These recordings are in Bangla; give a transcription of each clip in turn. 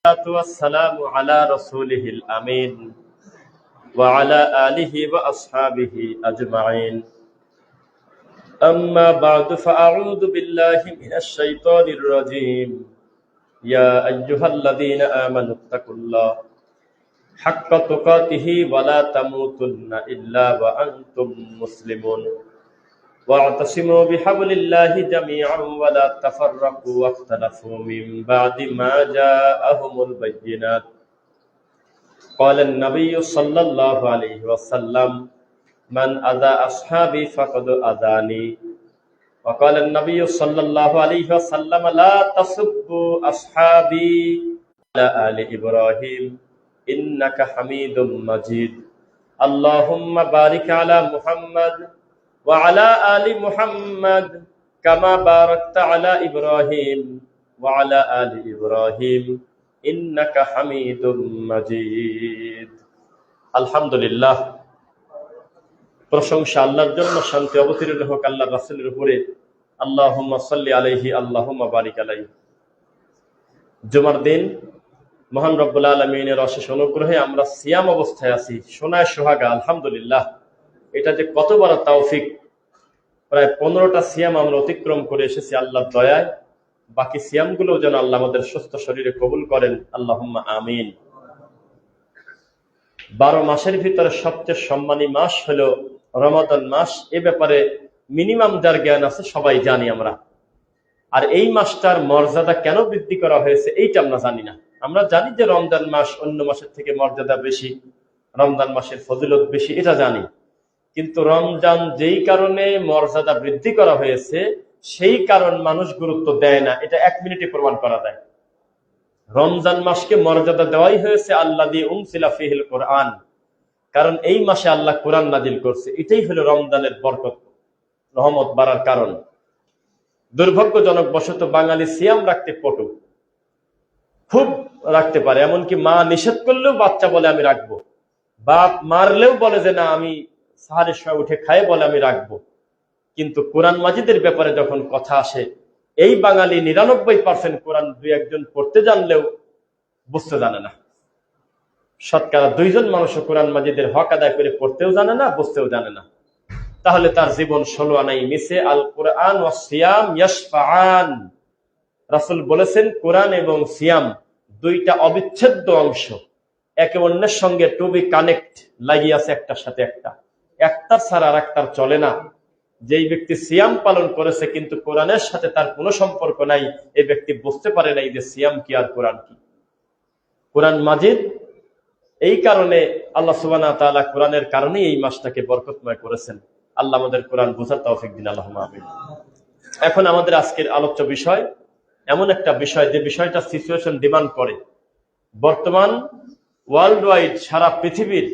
والسلام على رسوله الأمين وعلى آله وأصحابه أجمعين أما بعد فأعوذ بالله من الشيطان الرجيم يا أيها الذين آمنوا اتقوا الله حق تقاته ولا تموتن إلا وأنتم مسلمون واعتصموا بحبل الله جميعا ولا تفرقوا واختلفوا من بعد ما جاءهم البينات قال النبي صلى الله عليه وسلم من أذى أصحابي فقد أذاني وقال النبي صلى الله عليه وسلم لا تسبوا أصحابي على آل إبراهيم إنك حميد مجيد اللهم بارك على محمد وعلى آل محمد كما باركت على إبراهيم وعلى آل إبراهيم إنك حميد مجيد الحمد لله প্রশংসা আল্লাহর জন্য, শান্তি অবতীর্ণ হোক আল্লাহর রাসূলের উপরে। আল্লাহুম্মা সাল্লি আলাইহি আল্লাহুম্মা বারিক আলাইহি। জুমার দিন মহান রব্বুল আলামিনের অশেষ অনুগ্রহে আমরা সিয়াম অবস্থায় আছি, সোনায় সোহাগা আলহামদুলিল্লাহ। এটা যে কত বড় তৌফিক! প্রায় 15টা সিয়াম আমরা অতিক্রম করে এসেছি আল্লাহর দয়ায়। বাকি সিয়ামগুলো যেন আল্লাহ আমাদের সুস্থ শরীরে কবুল করেন, আল্লাহুম্মা আমিন। 12 মাসের ভিতরে সবচেয়ে সম্মানী মাস হলো রমাদান মাস। এ ব্যাপারে মিনিমাম যার জ্ঞান আছে সবাই জানি আমরা। আর এই মাসটার মর্যাদা কেন বৃদ্ধি করা হয়েছে এইটা আমরা জানি না। আমরা জানি যে রমজান মাস অন্য মাসের থেকে মর্যাদা বেশি, রমজান মাসের ফজিলত বেশি, এটা জানি। কিন্তু রমজান যেই কারণে মর্যাদা বৃদ্ধি করা হয়েছে সেই কারণ মানুষ গুরুত্ব দেয় না, এটা 1 মিনিটে প্রমাণ করা যায়। রমজান মাসকে মর্যাদা দেওয়াই হয়েছে আল্লাযী উনজিলা ফীহিল কোরআন, কারণ এই মাসে আল্লাহ কোরআন নাজিল করছে। এটাই হলো রমজানের বরকত, রহমত বাড়ার কারণ। দুর্ভাগ্যজনক বশত বাঙালি সিয়াম রাখতে পটু, খুব রাখতে পারে, এমনকি মা নিষেধ করলেও বাচ্চা বলে আমি রাখবো, বাপ মারলেও বলে যে না আমি সাহারের সময় উঠে খায় বলে আমি রাখবো। কিন্তু কোরআন মাজিদের ব্যাপারে যখন কথা আসে, এই বাঙালি 99% কোরআন 2-1 পড়তে জানলেও বুঝতে জানে না। শতকরা 2 জন মানুষও কোরআন মাজিদের হক আদায় করে পড়তেও জানে না, বুঝতেও জানে না। তাহলে তার জীবন 16 আনাই মিছে। আল কোরআন ওয়া সিয়াম ইয়াশফাআন। রাসূল বলেছেন কোরআন এবং সিয়াম দুইটা অবিচ্ছেদ্য অংশ, একে অন্যের সঙ্গে টু বি কানেক্ট, লাগিয়ে আছে একটার সাথে একটা, একটার ছাড়া আর একটার চলে না। যেই ব্যক্তি সিয়াম পালন করেছে কিন্তু কোরআনের সাথে তার কোনো সম্পর্ক নাই, এই ব্যক্তি বুঝতে পারে নাই যে সিয়াম কি আর কোরআন কি। কোরআন মাজিদ এই কারণে আল্লাহ সুবহানাহু ওয়া তাআলা কোরআনের কারণেই এই মাসটাকে বরকতময় করেছেন। আল্লাহ আমাদের কোরআন বোঝার তৌফিক দিন, আল্লাহুম্মা আমিন। এখন আমাদের আজকের আলোচ্য বিষয় এমন একটা বিষয় যে বিষয়টা সিচুয়েশন ডিমান্ড করে। বর্তমান ওয়ার্ল্ড ওয়াইড সারা পৃথিবীর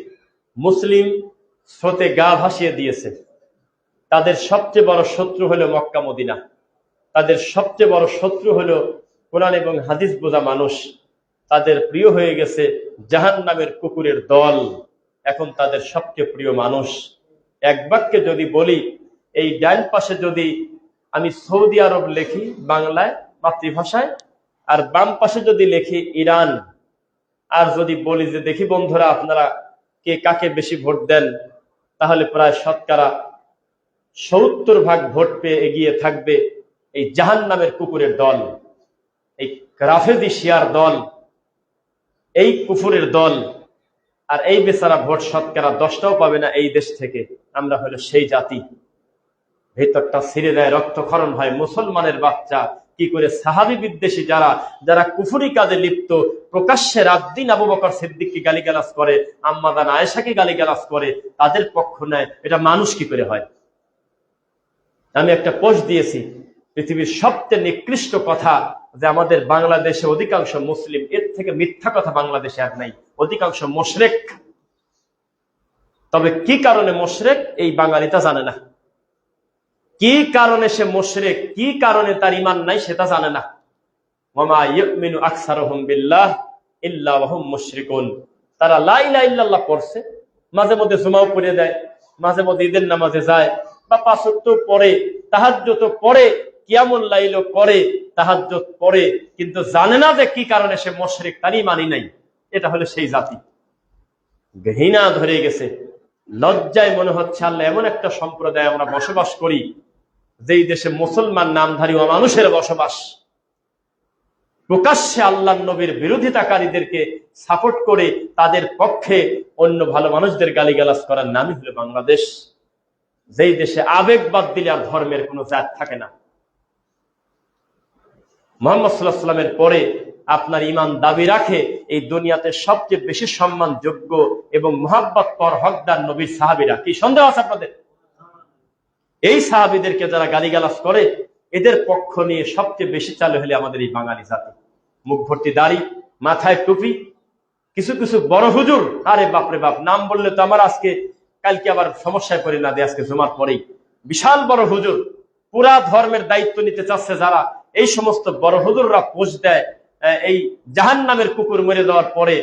মুসলিম স্রোতে গা ভাসিয়ে দিয়েছে। তাদের সবচেয়ে বড় শত্রু হলো মক্কা মদিনা, তাদের সবচেয়ে বড় শত্রু হলো কোরআন এবং হাদিস বোঝা মানুষ। তাদের প্রিয় হয়ে গেছে জাহান্নামের কুকুরের দল, এখন তাদের সবচেয়ে প্রিয় মানুষ। এক বাক্যে যদি বলি, এই ডান পাশে যদি আমি সৌদি আরব লিখি বাংলায় মাতৃভাষায়, আর বাম পাশে যদি লিখি ইরান, আর যদি বলি যে দেখি বন্ধুরা আপনারা কে কাকে বেশি ভোট দেন, তাহলে প্রায় শতকরা 70% ভোট পেয়ে এগিয়ে থাকবে এই জাহান্নামের কুকুরের দল, এই রাফেজি শিয়ার দল, এই কুফুরের দল। আর এই বেচারা ভোট শতকরা 10টাও পাবে না এই দেশ থেকে। আমরা হলো সেই জাতি, ভেতরটা ছিঁড়ে দেয়, রক্তক্ষরণ হয়। মুসলমানের বাচ্চা কি করে সাহাবী বিদ্বেষী যারা যারা কুফরি কাজে লিপ্ত, প্রকাশ্যে রাত দিন আবু বকর সিদ্দিককে গালিগালাজ করে, আম্মা জান আয়েশাকে গালিগালাজ করে, তাদের পক্ষ নেয়, এটা মানুষ কি করে হয়? আমি একটা পোস্ট দিয়েছি, পৃথিবীর সবচেয়ে নিকৃষ্ট কথা যে আমাদের বাংলাদেশে অধিকাংশ মুসলিম, এর থেকে মিথ্যা কথা বাংলাদেশে আর নাই, অধিকাংশ মুশরিক। তবে কি কারণে মুশরিক এই বাঙালিটা জানে না। কি কারণে সে মুশরিক, কি কারণে তার ঈমান নাই সেটা জানে না। ওয়ামা ইউমিনু আকসারুহুম বিল্লাহ ইল্লা ওয়া হুম মুশরিকুন। তারা লা ইলাহা ইল্লাল্লাহ পড়ছে, মাঝে মধ্যে জুমাও পড়ে দেয়, মাঝে মধ্যে ঈদের নামাজে যায়, বা 5 ওয়াক্ত পড়ে, তাহাজ্জুদ পড়ে, কিয়ামুল লাইলও করে, তাহাজ্জুদ পড়ে, কিন্তু জানে না যে কি কারণে সে মুশরিক, তারই মানি নাই। এটা হলো সেই জাতি। ঘৃণা ধরে গেছে, লজ্জায় মনে হচ্ছে আল্লাহ এমন একটা সম্প্রদায় আমরা বসবাস করি যেই দেশে মুসলমান নামধারী মানুষের বসবাস, প্রকাশ্যে আল্লাহ নবীর বিরোধিতাকারীদেরকে সাপোর্ট করে তাদের পক্ষে অন্য ভালো মানুষদের গালিগালাজ করার নামই হলো বাংলাদেশ, যেই দেশে আবেগ বাদ দিলে আর ধর্মের কোনো জাত থাকে না। মুহাম্মদ সাল্লাল্লাহু আলাইহি ওয়াসাল্লামের পরে আপনার ঈমান দাবি রাখে এই দুনিয়াতে সবচেয়ে বেশি সম্মানযোগ্য এবং মুহাব্বত পর হকদার নবীর সাহাবীরা। কি সন্দেহ আছে আপনাদের? এই সাহাবীদেরকে যারা গালিগালাজ করে, এদের পক্ষ নিয়ে সবচেয়ে বেশি চালু হলে আমাদের এই বাঙালি জাতি। মুখ ভর্তি দাড়ি, মাথায় টুপি, কিছু কিছু বড় হুজুর, আরে বাপরে বাপ, নাম বললে তো আমার আজকে কালকে আবার সমস্যায় পড়ে না দিয়ে, আজকে জুমার পরেই বিশাল বড় হুজুর, পুরা ধর্মের দায়িত্ব নিতে চাচ্ছে যারা, এই সমস্ত বড় হুজুররা পোস্ট দেয় এই জাহান্নামের কুকুর মরে যাওয়ার পরে,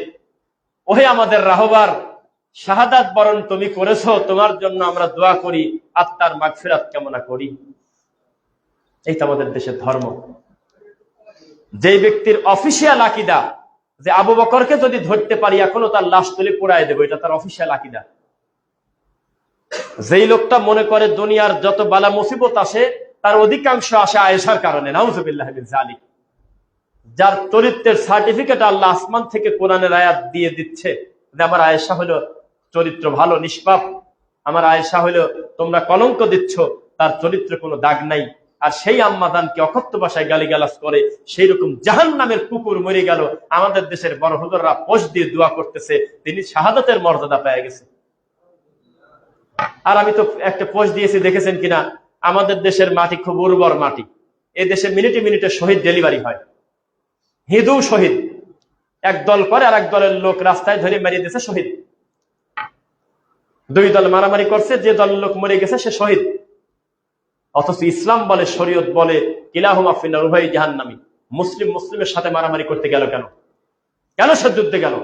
ওহে আমাদের রাহবার, শাহাদাত বরণ তুমি করেছো, তোমার জন্য আমরা দোয়া করি, আত্মার মাগফিরাত কামনা করি। এই তো আমাদের দেশের ধর্ম। যে ব্যক্তির অফিসিয়াল আকীদা যে আবু বকরকে যদি ধরতে পারি এখনো তার লাশ তুলে পোড়ায় দেবো, এটা তার অফিসিয়াল আকীদা। যেই লোকটা মনে করে দুনিয়ার যত বালা মুসিবত আসে তার অধিকাংশ আসে আয়েশার কারণে, নাউযুবিল্লাহ মিন যালিক, যার চরিত্রের সার্টিফিকেট আল্লাহ আসমান থেকে কোরআনের আয়াত দিয়ে দিচ্ছে যে আমার আয়েশা হলো চরিত্র ভালো, নিষ্পাপ, আমার আয়েশা হলো তোমরা কলঙ্ক দিচ্ছ, তার চরিত্রে কোনো দাগ নাই। আর সেই আম্মাদানকে অকথ্য ভাষায় গালিগালাজ করে, সেই রকম জাহান্নামের কুকুর মরে গেল, আমাদের দেশের বড় হুজুররা পোস্ট দিয়ে দোয়া করতেছে তিনি শাহাদাতের মর্যাদা পেয়ে গেছে। আর আমি তো একটা পোস্ট দিয়েছি, দেখেছেন কিনা, আমাদের দেশের মাটি খুব উর্বর মাটি, এই দেশে মিনিটে মিনিটে শহীদ ডেলিভারি হয়, হিন্দু শহীদ, এক দল করে আর এক দলের লোক রাস্তায় ধরে মেরিয়ে দিয়েছে শহীদ, দুই দল মারামারি করছে, যে দলের লোক মরে গেছে সে শহীদ। অথচ ইসলাম বলে, শরীয়ত বলে কিলাহুমা ফিন্নার, উভয় জাহান্নামী। মুসলিম মুসলিমের সাথে মারামারি করতে গেল কেন? কেন সে যুদ্ধে গেল?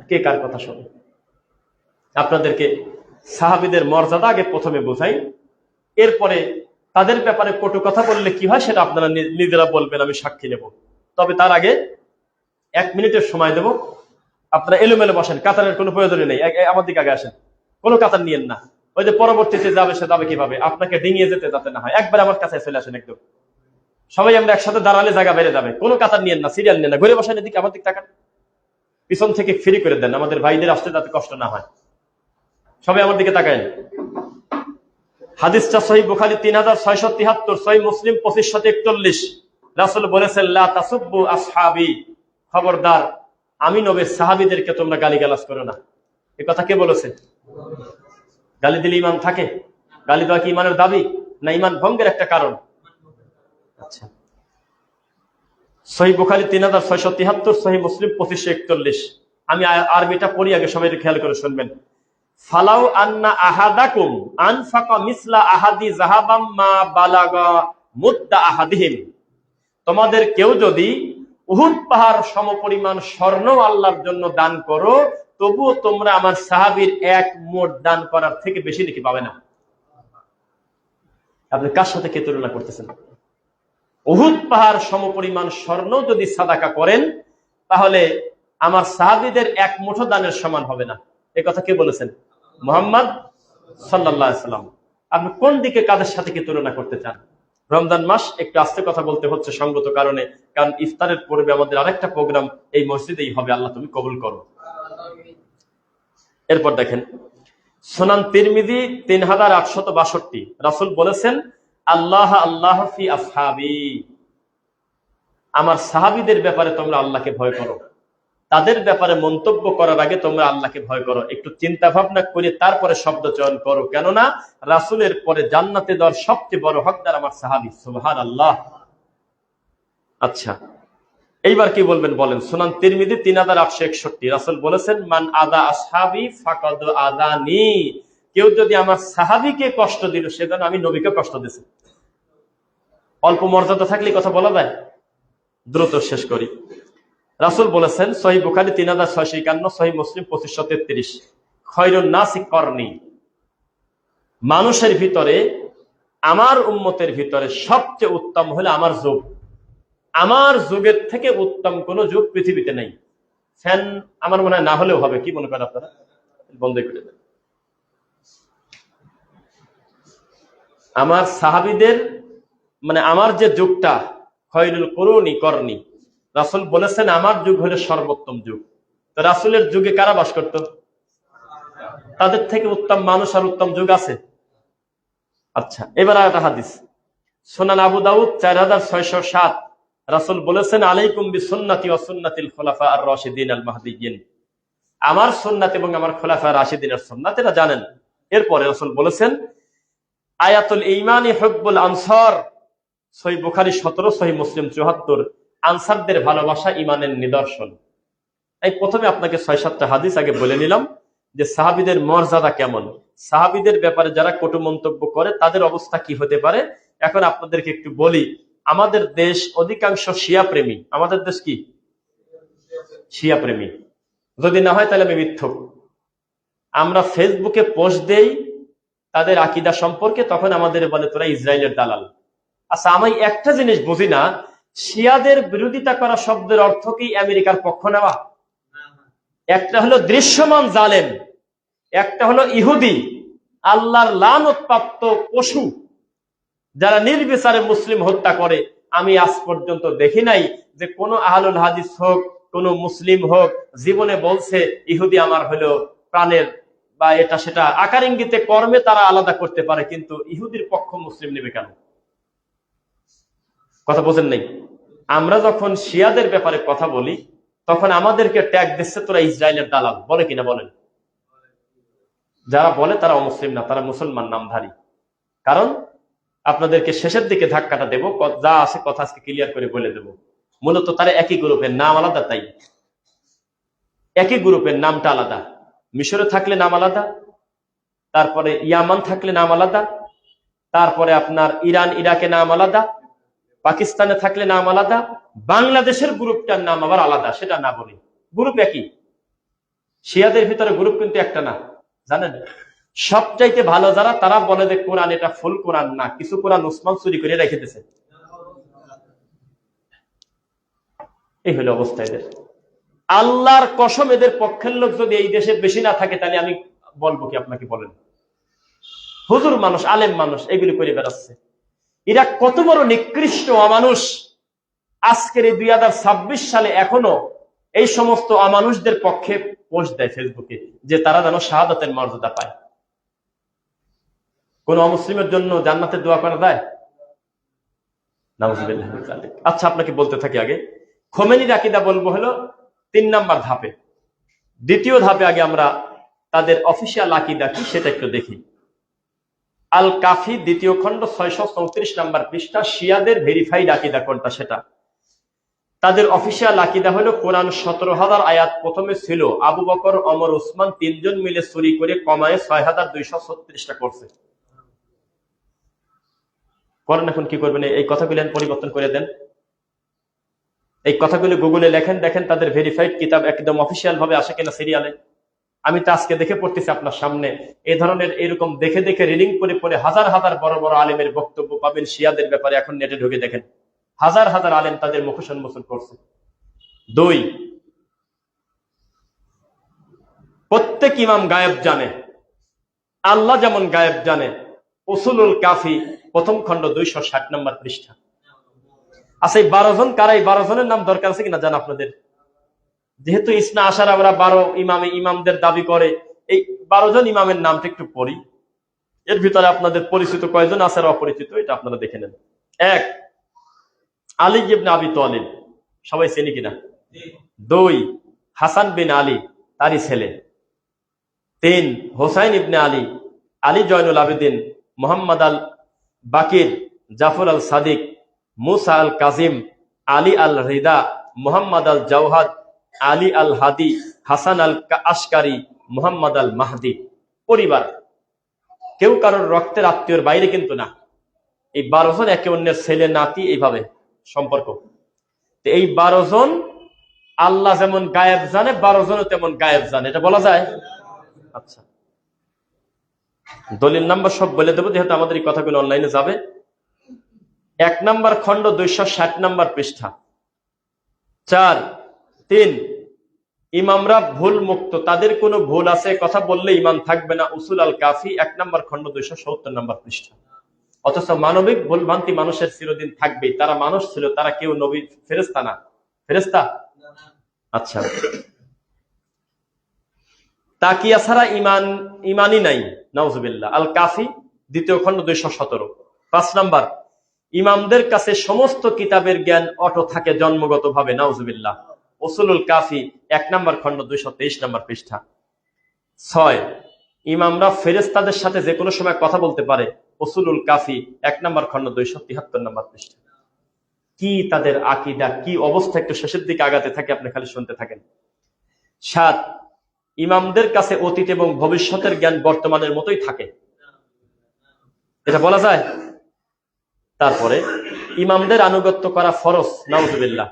কে কার কথা শোনে? আপনাদেরকে সাহাবীদের মর্যাদা আগে প্রথমে বোঝাই, এরপরে তাদের ব্যাপারে কটু কথা বললে কি হয় সেটা আপনারা নিজেরা বলবেন, আমি সাক্ষী নেব। তবে তার আগে 1 মিনিটের সময় দেব। আপনারা এলোমেলো বসেন, কাতারের কোনো প্রয়োজনই নেই, আমার দিকে আগে আসেন, কোনো কাতার নিয়েন না। ওই যে পরবর্তীতে যাবে সে যাবে কিভাবে, আপনাকে ডিঙিয়ে যেতে যাতে না হয়, একবার আমার কাছে চলে আসেন একদম। সবাই আমরা একসাথে দাঁড়ালে জায়গা বেড়ে যাবে, কোনো কাতার নিয়েন না, সিরিয়াল নিয়েন না, ঘুরে বসেন, এদিকে আমার দিকে তাকান, পিছন থেকে ফ্রি করে দেন, আমাদের ভাইদের আসতে যাতে কষ্ট না হয়। সবাই আমার দিকে তাকায়েন। হাদিসটা সহিহ বুখারী 3673, সহিহ মুসলিম 2541। রাসূল বলেছেন লা তাসুব্বু আসহাবি, খবরদার আমি নবীর সাহাবীদেরকে তোমরা গালিগালাজ করো না। এই কথা কে বলেছে? গালি দিলে ঈমান থাকে? গালি দেওয়া কি ঈমানের দাবি না ঈমান ভঙ্গের একটা কারণ? আচ্ছা, সহিহ বুখারী 3673, সহিহ মুসলিম 2541। আমি আরবিটা পড়ি আগে, সবাই খেয়াল করে শুনবেন। ফালাউ আন্না আহাদাকুম আনফাকা মিসলা আহাদি যাহাবাম মা বালাগা মুদ্দা আহাদিহিম, তোমাদের কেউ যদি উহুদ পাহাড় সমপরিমাণ স্বর্ণ আল্লাহর জন্য দান করো, তবুও তোমরা আমার সাহাবীর এক মোট দান করার থেকে বেশি নাকি পাবে না। আপনি কার সাথে কে তুলনা করতেছেন? উহুদ পাহাড় সমপরিমাণ স্বর্ণ যদি সাদাকা করেন তাহলে আমার সাহাবীদের এক মুঠো দানের সমান হবে না। এই কথা কে বলেছেন? মুহাম্মদ সাল্লাল্লাহু আলাইহি ওয়াসাল্লাম। আপনি কোন দিকে কাদের সাথে কি তুলনা করতে চান? রমজান মাস, একটু আস্তে কথা বলতে হচ্ছে সঙ্গত কারণে, কারণ ইফতারের পূর্বে আমাদের আরেকটা প্রোগ্রাম এই মসজিদেই হবে, আল্লাহ তুমি কবুল করো। এরপর দেখেন সুনান তিরমিজি 3862, রাসূল বলেছেন আল্লাহ আল্লাহ ফি আসহাবি, আমার সাহাবীদের ব্যাপারে তোমরা আল্লাহকে ভয় করো, তাদের ব্যাপারে মন্তব্য করার আগে তোমরা আল্লাহকে ভয় করো, একটু চিন্তা ভাবনা করে তারপরে শব্দ চয়ন করো, কেননা রাসূলের পরে জান্নাতে দেওয়ার সবচেয়ে বড় হকদার আমার সাহাবী। সুবহানাল্লাহ। আচ্ছা, এইবার কি বলবেন বলেন। সুনান তিরমিজি 3861, রাসূল বলেছেন মান আদা আসহাবি ফাকাদ আদানি, কেউ যদি আমার সাহাবীকে কষ্ট দিল সে যেন আমি নবীকে কষ্ট দিয়েছি। অল্প মর্যাদা থাকলে কথা বলা যায়? দ্রুত শেষ করি। রাসূল বলেছেন সহিহ বুখারী 3651, সহিহ মুসলিম 2533, খয়রুন নাসি করনি, মানুষের ভিতরে আমার উম্মতের ভিতরে সবচেয়ে উত্তম হলো আমার যুগ। আমার যুগের থেকে উত্তম কোন যুগ পৃথিবীতে নেই। ফ্যান আমার মনে হয় না হলেও হবে, কি মনে করেন আপনারা? বন্ধ করে দেন। আমার সাহাবীদের মানে আমার যে যুগটা খয়রুল কুরুনি করনি, রাসূল বলেছেন আমার যুগ হলো সর্বোত্তম যুগ। তো রাসূলের যুগে কারা বাস করত? তাদের থেকে উত্তম মানুষ আর উত্তম যুগ আছে? আচ্ছা, এবার আর একটা হাদিস, সুনান আবু দাউদ 4607, রাসূল বলেছেন আলাইকুম বিসুন্নতি ওয়া সুন্নাতিল খুলাফা আর রাশিদিন আল মাহদিয়্যিন। আমার সুন্নাত এবং আমার খুলাফা রাশিদিনের সুন্নাত, এটা জানেন। এরপরে রাসূল বলেছেন আয়াতুল ঈমানি হুব্বুল আনসার, সহিহ বুখারী 17, সহিহ মুসলিম 74, আনসারদের ভালোবাসা ঈমানের নিদর্শন। এই প্রথমে আপনাকে 6-7টা হাদিস আগে বলে নিলাম যে সাহাবীদের মর্যাদা কেমন, সাহাবীদের ব্যাপারে যারা কটু মন্তব্য করে তাদের অবস্থা কি হতে পারে। এখন আপনাদেরকে একটু বলি, আমাদের দেশ অধিকাংশ শিয়া প্রেমী। আমাদের দেশ কি শিয়া প্রেমী? যদি না হয় তাহলে আমি মিথ্যক। আমরা ফেসবুকে পোস্ট দেই তাদের আকীদা সম্পর্কে, তখন আমাদের বলে তোরা ইসরায়েলের দালাল। আচ্ছা, আমি একটা জিনিস বুঝি না, শিয়াদের বিরোধিতা করা শব্দের অর্থ কি আমেরিকার পক্ষ নেওয়া? একটা হলো দৃশ্যমান জালেম, একটা হলো ইহুদি, আল্লাহর লানতপ্রাপ্ত পশু, যারা নির্বিচারে মুসলিম হত্যা করে। আমি আজ পর্যন্ত দেখি নাই যে কোন আহলুল হাদিস হোক, কোন মুসলিম হোক, জীবনে বলছে ইহুদি আমার হলো প্রাণের বা এটা সেটা, আকার ইঙ্গিতে কর্মে তারা আলাদা করতে পারে, কিন্তু ইহুদির পক্ষ মুসলিম নেবে কেন? কথা বোঝেন নাই? আমরা যখন শিয়াদের ব্যাপারে কথা বলি তখন আমাদেরকে ট্যাগ দিচ্ছে তোরা ইসরায়েলের দালাল, বলে কিনা বলেন? যারা বলে তারা অমুসলিম না, তারা মুসলমান নামধারী। কারণ আপনাদেরকে শেষের দিকে ধাক্কাটা দেব, যা আছে কথা আজকে ক্লিয়ার করে বলে দেব। মূলত তারা একই গ্রুপের, নাম আলাদা, তাই একই গ্রুপের, নামটা আলাদা। মিশরে থাকলে নাম আলাদা, তারপরে ইয়ামান থাকলে নাম আলাদা, তারপরে আপনার ইরান ইরাকে নাম আলাদা, পাকিস্তানে থাকলে নাম আলাদা, বাংলাদেশের গ্রুপটার নাম আবার আলাদা, সেটা না বলি, গ্রুপ একই। শিয়াদের ভিতরে গ্রুপ কিন্তু একটা না, জানেন? সবচাইতে ভালো যারা, তারা বলে যে কোরআন এটা ফুল কোরআন না, কিছু কোরআন ওসমান চুরি করে রেখে দিয়েছে। এই হলো অবস্থা এদের। আল্লাহর কসম, এদের পক্ষের লোক যদি এই দেশে বেশি না থাকে তাহলে আমি বলবো কি আপনাকে? বলেন, হুজুর মানুষ, আলেম মানুষ এগুলি করে বেড়াচ্ছে। এরা কত বড় নিকৃষ্ট অমানুষ। আজকের এই 2026 সালে এখনো এই সমস্ত অমানুষদের পক্ষে পোস্ট দেয় ফেসবুকে যে তারা যেন শাহাদাতের মর্যাদা পায়। কোন অমুসলিমের জন্য জান্নাতের দোয়া করা যায়? নাউযুবিল্লাহ। আচ্ছা, আপনাকে বলতে থাকি, আগে খোমেনির আকীদা বলবো হলো 3 নাম্বার ধাপে। দ্বিতীয় ধাপে আগে আমরা তাদের অফিসিয়াল আকীদা কি সেটা একটু দেখি। আল কাফি 2য় খণ্ড 634 নাম্বার পৃষ্ঠা, শিয়াদের ভেরিফাইড আকীদা কোনটা সেটা। তাদের অফিসিয়াল আকীদা হলো কোরআন 17,000 আয়াত প্রথমে ছিল, আবু বকর, ওমর, উসমান 3 জন মিলে চুরি করে কমায় 6,236টা করছে। করেন, এখন কি করবেন? এই কথাগুলো পরিবর্তন করে দেন। এই কথাগুলো গুগলে লেখেন, দেখেন তাদের ভেরিফাইড কিতাব একদম অফিসিয়াল ভাবে আসে কিনা সিরিয়ালে। আমি তো আজকে দেখে পড়তেছি আপনার সামনে, এই ধরনের এরকম দেখে দেখে রিডিং করে পড়ে হাজার হাজার বড় বড় আলেমের বক্তব্য পাবেন শিয়াদের ব্যাপারে। এখন নেটে ঢুকে দেখেন, হাজার হাজার আলেম তাদের মুখোশ উন্মোচন করছে। 2, প্রত্যেক ইমাম গায়েব জানে, আল্লাহ যেমন গায়েব জানে। উসুলুল কাফি 1ম খণ্ড 260 নম্বর পৃষ্ঠা। আচ্ছা, এই 12 জন কারা? এই 12 জনের নাম দরকার আছে কিনা জান আপনাদের? যেহেতু ইসনা আশার আমরা 12 ইমামদের দাবি করে, এই 12 জন ইমামের নামটা একটু পড়ি। এর ভিতরে আপনাদের পরিচিত কয়জন আছে আর অপরিচিত, এটা আপনারা দেখে নেন। 1, আলী ইবনে আবি তালিব, সবাই চেনে কিনা? 2, হাসান বিন আলী, তারই ছেলে। 3, হোসাইন ইবনে আলী, আলী জয়নুল আবেদিন, মোহাম্মদ আল বাকির, জাফর আল সাদিক, মুসা আল কাজিম, আলী আল রিদা, মোহাম্মদ আল জাওহাদ, আলী আল হাদি, হাসান আল আশকারি, মোহাম্মদ আল মাহদি। পরিবার, কেউ কারোর রক্তের আত্মীয়র বাইরে কিন্তু না। এই 12 জন একে অন্যের ছেলে নাতি, এইভাবে সম্পর্ক। এই 12 জন আল্লাহ যেমন গায়েব জানে, 12 জনও তেমন গায়েব জানে, এটা বলা যায়? আচ্ছা, দলিল নাম্বার সব বলে দেবো, যেহেতু আমাদের এই কথাগুলো অনলাইনে যাবে। 1 নম্বর খণ্ড 260 নম্বর পৃষ্ঠা। 4, 3, ইমামরা ভুল মুক্ত, তাদের কোনো ভুল আছে কথা বললে ইমান থাকবে না। উসুল আল কাফি 1 নম্বর খণ্ড 270 নম্বর পৃষ্ঠা। অথচ মানবিক ভুলভ্রান্তি মানুষের চিরদিন থাকবেই। তারা মানুষ ছিল, তারা কেউ নবী ফেরেশতা না। ফেরেশতা? আচ্ছা, তাকিয়া ছাড়া ইমানই নাই, নাউজুবিল্লাহ। আল কাফি 2 খণ্ড 217। 5 নম্বর, ইমামদের কাছে সমস্ত কিতাবের জ্ঞান অটো থাকে জন্মগত ভাবে, নাউজুবিল্লাহ। উসুলুল কাফি 1 নম্বর খণ্ড 223 নম্বর পৃষ্ঠা। 6, ইমামরা ফেরেশতাদের সাথে যে কোনো সময় কথা বলতে পারে, উসুলুল কাফি 1 নম্বর খণ্ড 273 নম্বর পৃষ্ঠা। কি তাদের আকীদা, কি অবস্থা, একটু শেষের দিকে আগাতে থাকে, আপনি খালি শুনতে থাকেন। 7, ইমামদের কাছে অতীত এবং ভবিষ্যতের জ্ঞান বর্তমানের মতোই থাকে, এটা বলা যায়। তারপরে ইমামদের আনুগত্য করা ফরজ, নাউজুবিল্লাহ।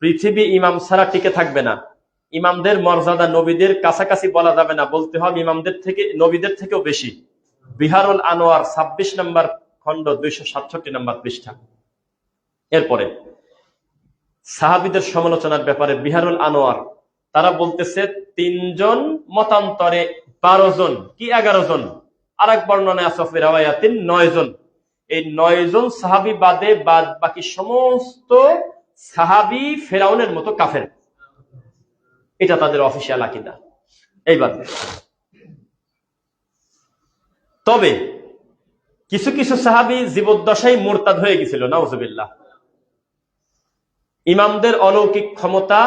পৃথিবী ইমাম ছাড়া টিকে থাকবে না। ইমামদের মর্যাদা নবীদের কাছাকাছি বলা যাবে না, বলতে হবে ইমামদের থেকে, নবীদের থেকেও বেশি। বিহারুল আনোয়ার 26 নম্বর খণ্ড 267 নম্বর পৃষ্ঠা। এরপরে সাহাবীদের সমালোচনার ব্যাপারে বিহারুল আনোয়ার, তারা বলতেছে 3 জন মতান্তরে 12 জন কি 11 জন, আর এক বর্ণনায় আছে ফি রাওয়ায়াতিন 9 জন। এই 9 জন সাহাবী বাদে বাদ বাকি সমস্ত সাহাবী ফেরাউনের মতো কাফের, এটা তাদের অফিসিয়াল আকীদা। এইবার তবে কিছু কিছু সাহাবী জীবদ্দশায় মুরতাদ হয়ে গেছিল, নাউজুবিল্লাহ। ইমামদের অলৌকিক ক্ষমতা,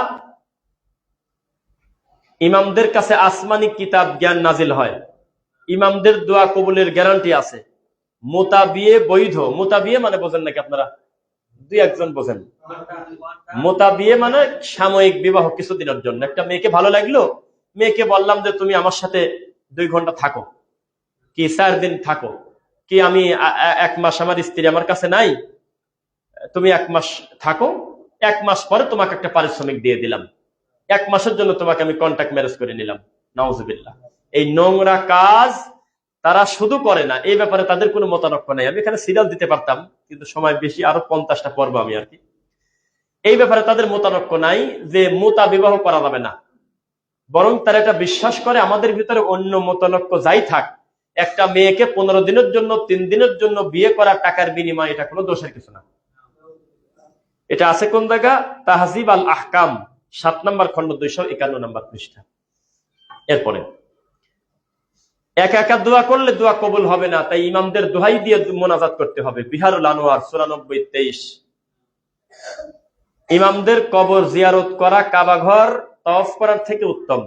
ইমামদের কাছে আসমানি কিতাব জ্ঞান নাজিল হয়, ইমামদের দোয়া কবুলের গ্যারান্টি আছে, মোতাবিয়ে বৈধ। মোতাবিয়ে মানে বোঝেন নাকি আপনারা? 2-1 জন বোঝেন। মোতাবিয়ে মানে সাময়িক বিবাহ, কিছুদিনের জন্য। একটা মেয়েকে ভালো লাগলো, মেয়েকে বললাম যে তুমি আমার সাথে 2 ঘন্টা থাকো, কি 4 দিন থাকো, কি আমি 1 মাস আমার স্ত্রী আমার কাছে নাই, তুমি 1 মাস থাকো, 1 মাস পরে তোমাকে একটা পারিশ্রমিক দিয়ে দিলাম, 1 মাসের জন্য তোমাকে আমি কন্ট্রাক্ট ম্যারেজ করে নিলাম, নাউজুবিল্লাহ। এই নোংরা কাজ তারা শুধু করে না, এই ব্যাপারে তাদের কোনো মতানক্য নাই। আমি এখানে সিরিয়াল দিতে পারতাম, কিন্তু সময় বেশি, আরো 50টা পর্ব আমি আর কি। এই ব্যাপারে তাদের মতানক্য নাই যে মুতা বিবাহ করা যাবে না, বরং তারা এটা বিশ্বাস করে আমাদের ভিতরে অন্য মতানক্য যাই থাক, একটা মেয়েকে 15 দিনের জন্য 3 দিনের জন্য বিয়ে করা টাকার বিনিময়ে এটা কোনো দোষের কিছু না। এটা আছে কোন জায়গা? তাহজিব আল আহকাম 7 নম্বর খণ্ড 251 নম্বর পৃষ্ঠা। এরপরে একা একা দোয়া করলে দোয়া কবুল হবে না, তাই ইমামদের দোহাই দিয়ে মোনাজাত করতে হবে। বিহারুল আনোয়ার 94-23। ইমামদের কবর জিয়ারত করা কাবা ঘর তওয়াফ করার থেকে উত্তম।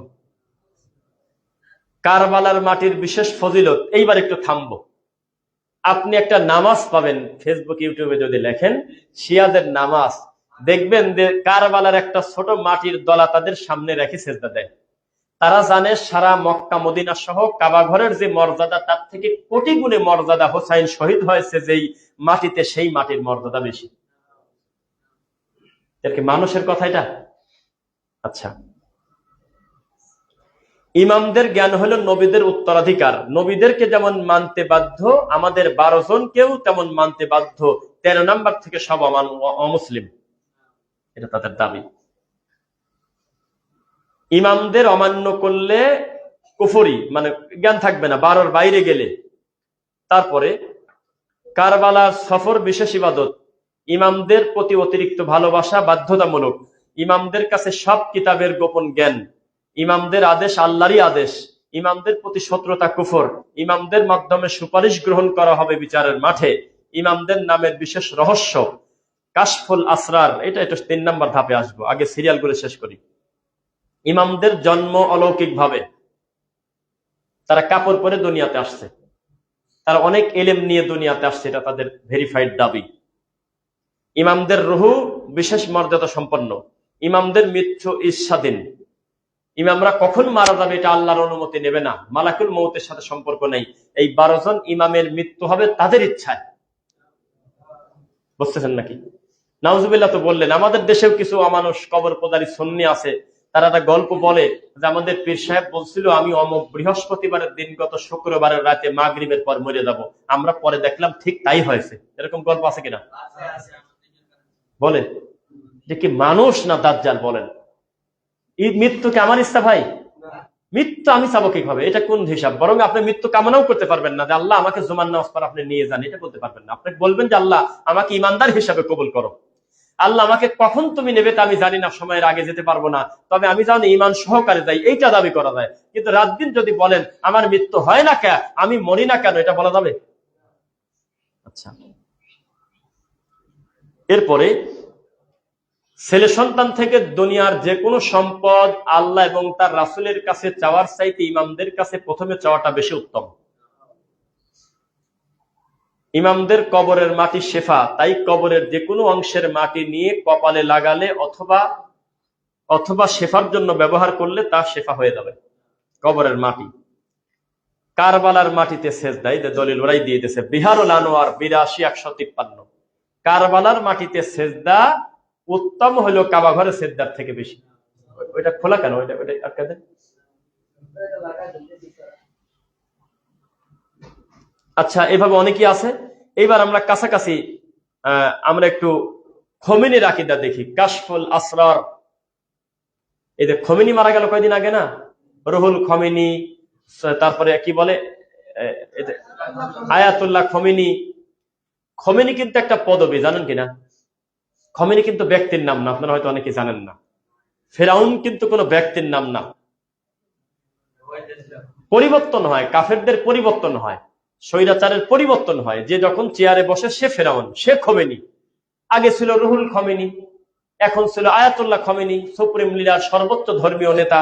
কারবালার মাটির বিশেষ ফজিলত। এইবার একটু থামবো। আপনি একটা নামাজ পাবেন ফেসবুক ইউটিউবে, যদি লেখেন শিয়াদের নামাজ, দেখবেন যে কারবালার একটা ছোট মাটির দলা তাদের সামনে রেখে সেজদা দেয়। তারা জানে সারা মক্কা মদিনা সহ কাবা ঘরের যে মর্যাদা, তার থেকে কোটি গুণে মর্যাদা হোসাইন শহীদ হয়েছে যেই মাটিতে, সেই মাটির মর্যাদা বেশি। এর কি মানুষের কথা এটা? আচ্ছা, ইমামদের জ্ঞান হলো নবীদের উত্তরাধিকার। নবীদেরকে যেমন মানতে বাধ্য, আমাদের 12 জনকেও তেমন মানতে বাধ্য। 13 নম্বর থেকে সব অমুসলিম, এটা তাদের দাবি। ইমামদের অমান্য করলে কুফরি, মানে জ্ঞান থাকবে না 12-র বাইরে গেলে। তারপরে কারবালার সফর বিশেষ ইবাদত। ইমামদের প্রতি অতিরিক্ত ভালোবাসা বাধ্যতামূলক। ইমামদের কাছে সব কিতাবের গোপন জ্ঞান। ইমামদের আদেশ আল্লাহরই আদেশ। ইমামদের প্রতি শত্রুতা কুফর। ইমামদের মাধ্যমে সুপারিশ গ্রহণ করা হবে বিচারের মাঠে। ইমামদের নামের বিশেষ রহস্য। কাশফুল আসরার, এটা 3 নম্বর ধাপে আসবো, আগে সিরিয়াল করে শেষ করি। ইমামদের জন্ম অলৌকিক ভাবে, তারা কাপড় পরে দুনিয়াতে আসছে, তারা অনেক এলেম নিয়ে দুনিয়াতে আসছে, এটা তাদের ভেরিফাইড দাবি। ইমামদের রুহু বিশেষ মর্যাদা সম্পন্ন। ইমামদের মৃত্যু ইচ্ছাধীন। ইমামরা কখন মারা যাবে এটা আল্লাহর অনুমতি নেবে না, মালাকুল মউতের সাথে সম্পর্ক নেই। এই 12 জন ইমামের মৃত্যু হবে তাদের ইচ্ছায়। বুঝতেছেন নাকি? নাউজুবিল্লাহ তো বললেন। আমাদের দেশেও কিছু অমানুষ কবর পূজারী সুন্নি আছে, তারা একটা গল্প বলে যে আমাদের পীর সাহেব বলছিল আমি অমুক বৃহস্পতিবারের দিন গত শুক্রবারের রাতে মাগরিবের পর মরে যাব, আমরা পরে দেখলাম ঠিক তাই হয়েছে। এরকম গল্প আছে কিনা বলে? যে কি মানুষ না দাজ্জাল বলেন? মৃত্যুকে আমার ইচ্ছা ভাই? মৃত্যু আমি চাবো কিভাবে? এটা কোন হিসাব? বরং আপনি মৃত্যু কামনাও করতে পারবেন না যে আল্লাহ আমাকে জুমার নামাজ পড়া আপনি নিয়ে যান, এটা করতে পারবেন না। আপনি বলবেন যে আল্লাহ আমাকে ইমানদার হিসাবে কবুল করো, আল্লাহ আমাকে কখন তুমি নেবে তা আমি জানি না, সময়ের আগে যেতে পারবো না, তবে আমি জানি ইমান সহকারে যাই, এইটা দাবি করা যায়। কিন্তু রাত দিন যদি বলেন আমার মৃত্যু হয় না কেন, আমি মরি না কেন, এটা বলা যাবে? আচ্ছা, এরপরে ছেলে সন্তান থেকে দুনিয়ার যে কোনো সম্পদ আল্লাহ এবং তার রাসূলের কাছে চাওয়ার চাইতে ইমামদের কাছে প্রথমে চাওয়াটা বেশি উত্তম। ইমামদের কবরের মাটি শেফা, তাই কবরের যে কোনো অংশের মাটি নিয়ে কপালে লাগালে অথবা শেফার জন্য ব্যবহার করলে তা শেফা হয়ে যাবে। কবরের মাটি কারবালার মাটিতে সেজদায় দলিল ওরাই দিয়ে দিয়েছে, বিহারুল আনোয়ার ৮২-১৫৩। কারবালার মাটিতে সেজদা উত্তম হলো কাবা ঘরে সেজদার থেকে বেশি। ওইটা খোলা কেন? ওইটা আটকা দেন। আচ্ছা, এভাবে অনেকেই আছে। এইবার আমরা কাছাকাছি আমরা একটু খোমেনির আকীদা দেখি। কাশফুল আসরার, এই যে খোমেনি মারা গেল কয়দিন আগে না, রুহুল খোমেনি, তারপরে কি বলে আয়াতুল্লাহ খোমেনি। খোমেনি কিন্তু একটা পদবী, জানেন কিনা? খোমেনি কিন্তু ব্যক্তির নাম না, আপনারা হয়তো অনেকে জানেন না। ফেরাউন কিন্তু কোনো ব্যক্তির নাম না, পরিবর্তন হয়, কাফেরদের পরিবর্তন হয়, স্বৈরাচারের পরিবর্তন হয়। যে যখন চেয়ারে বসে সে ফেরাউন, সে খোমেনি। আগে ছিল রুহুল খোমেনি, এখন ছিল আয়াতুল্লাহ খোমেনি, সুপ্রিম লিডার, সর্বোচ্চ ধর্মীয় নেতা।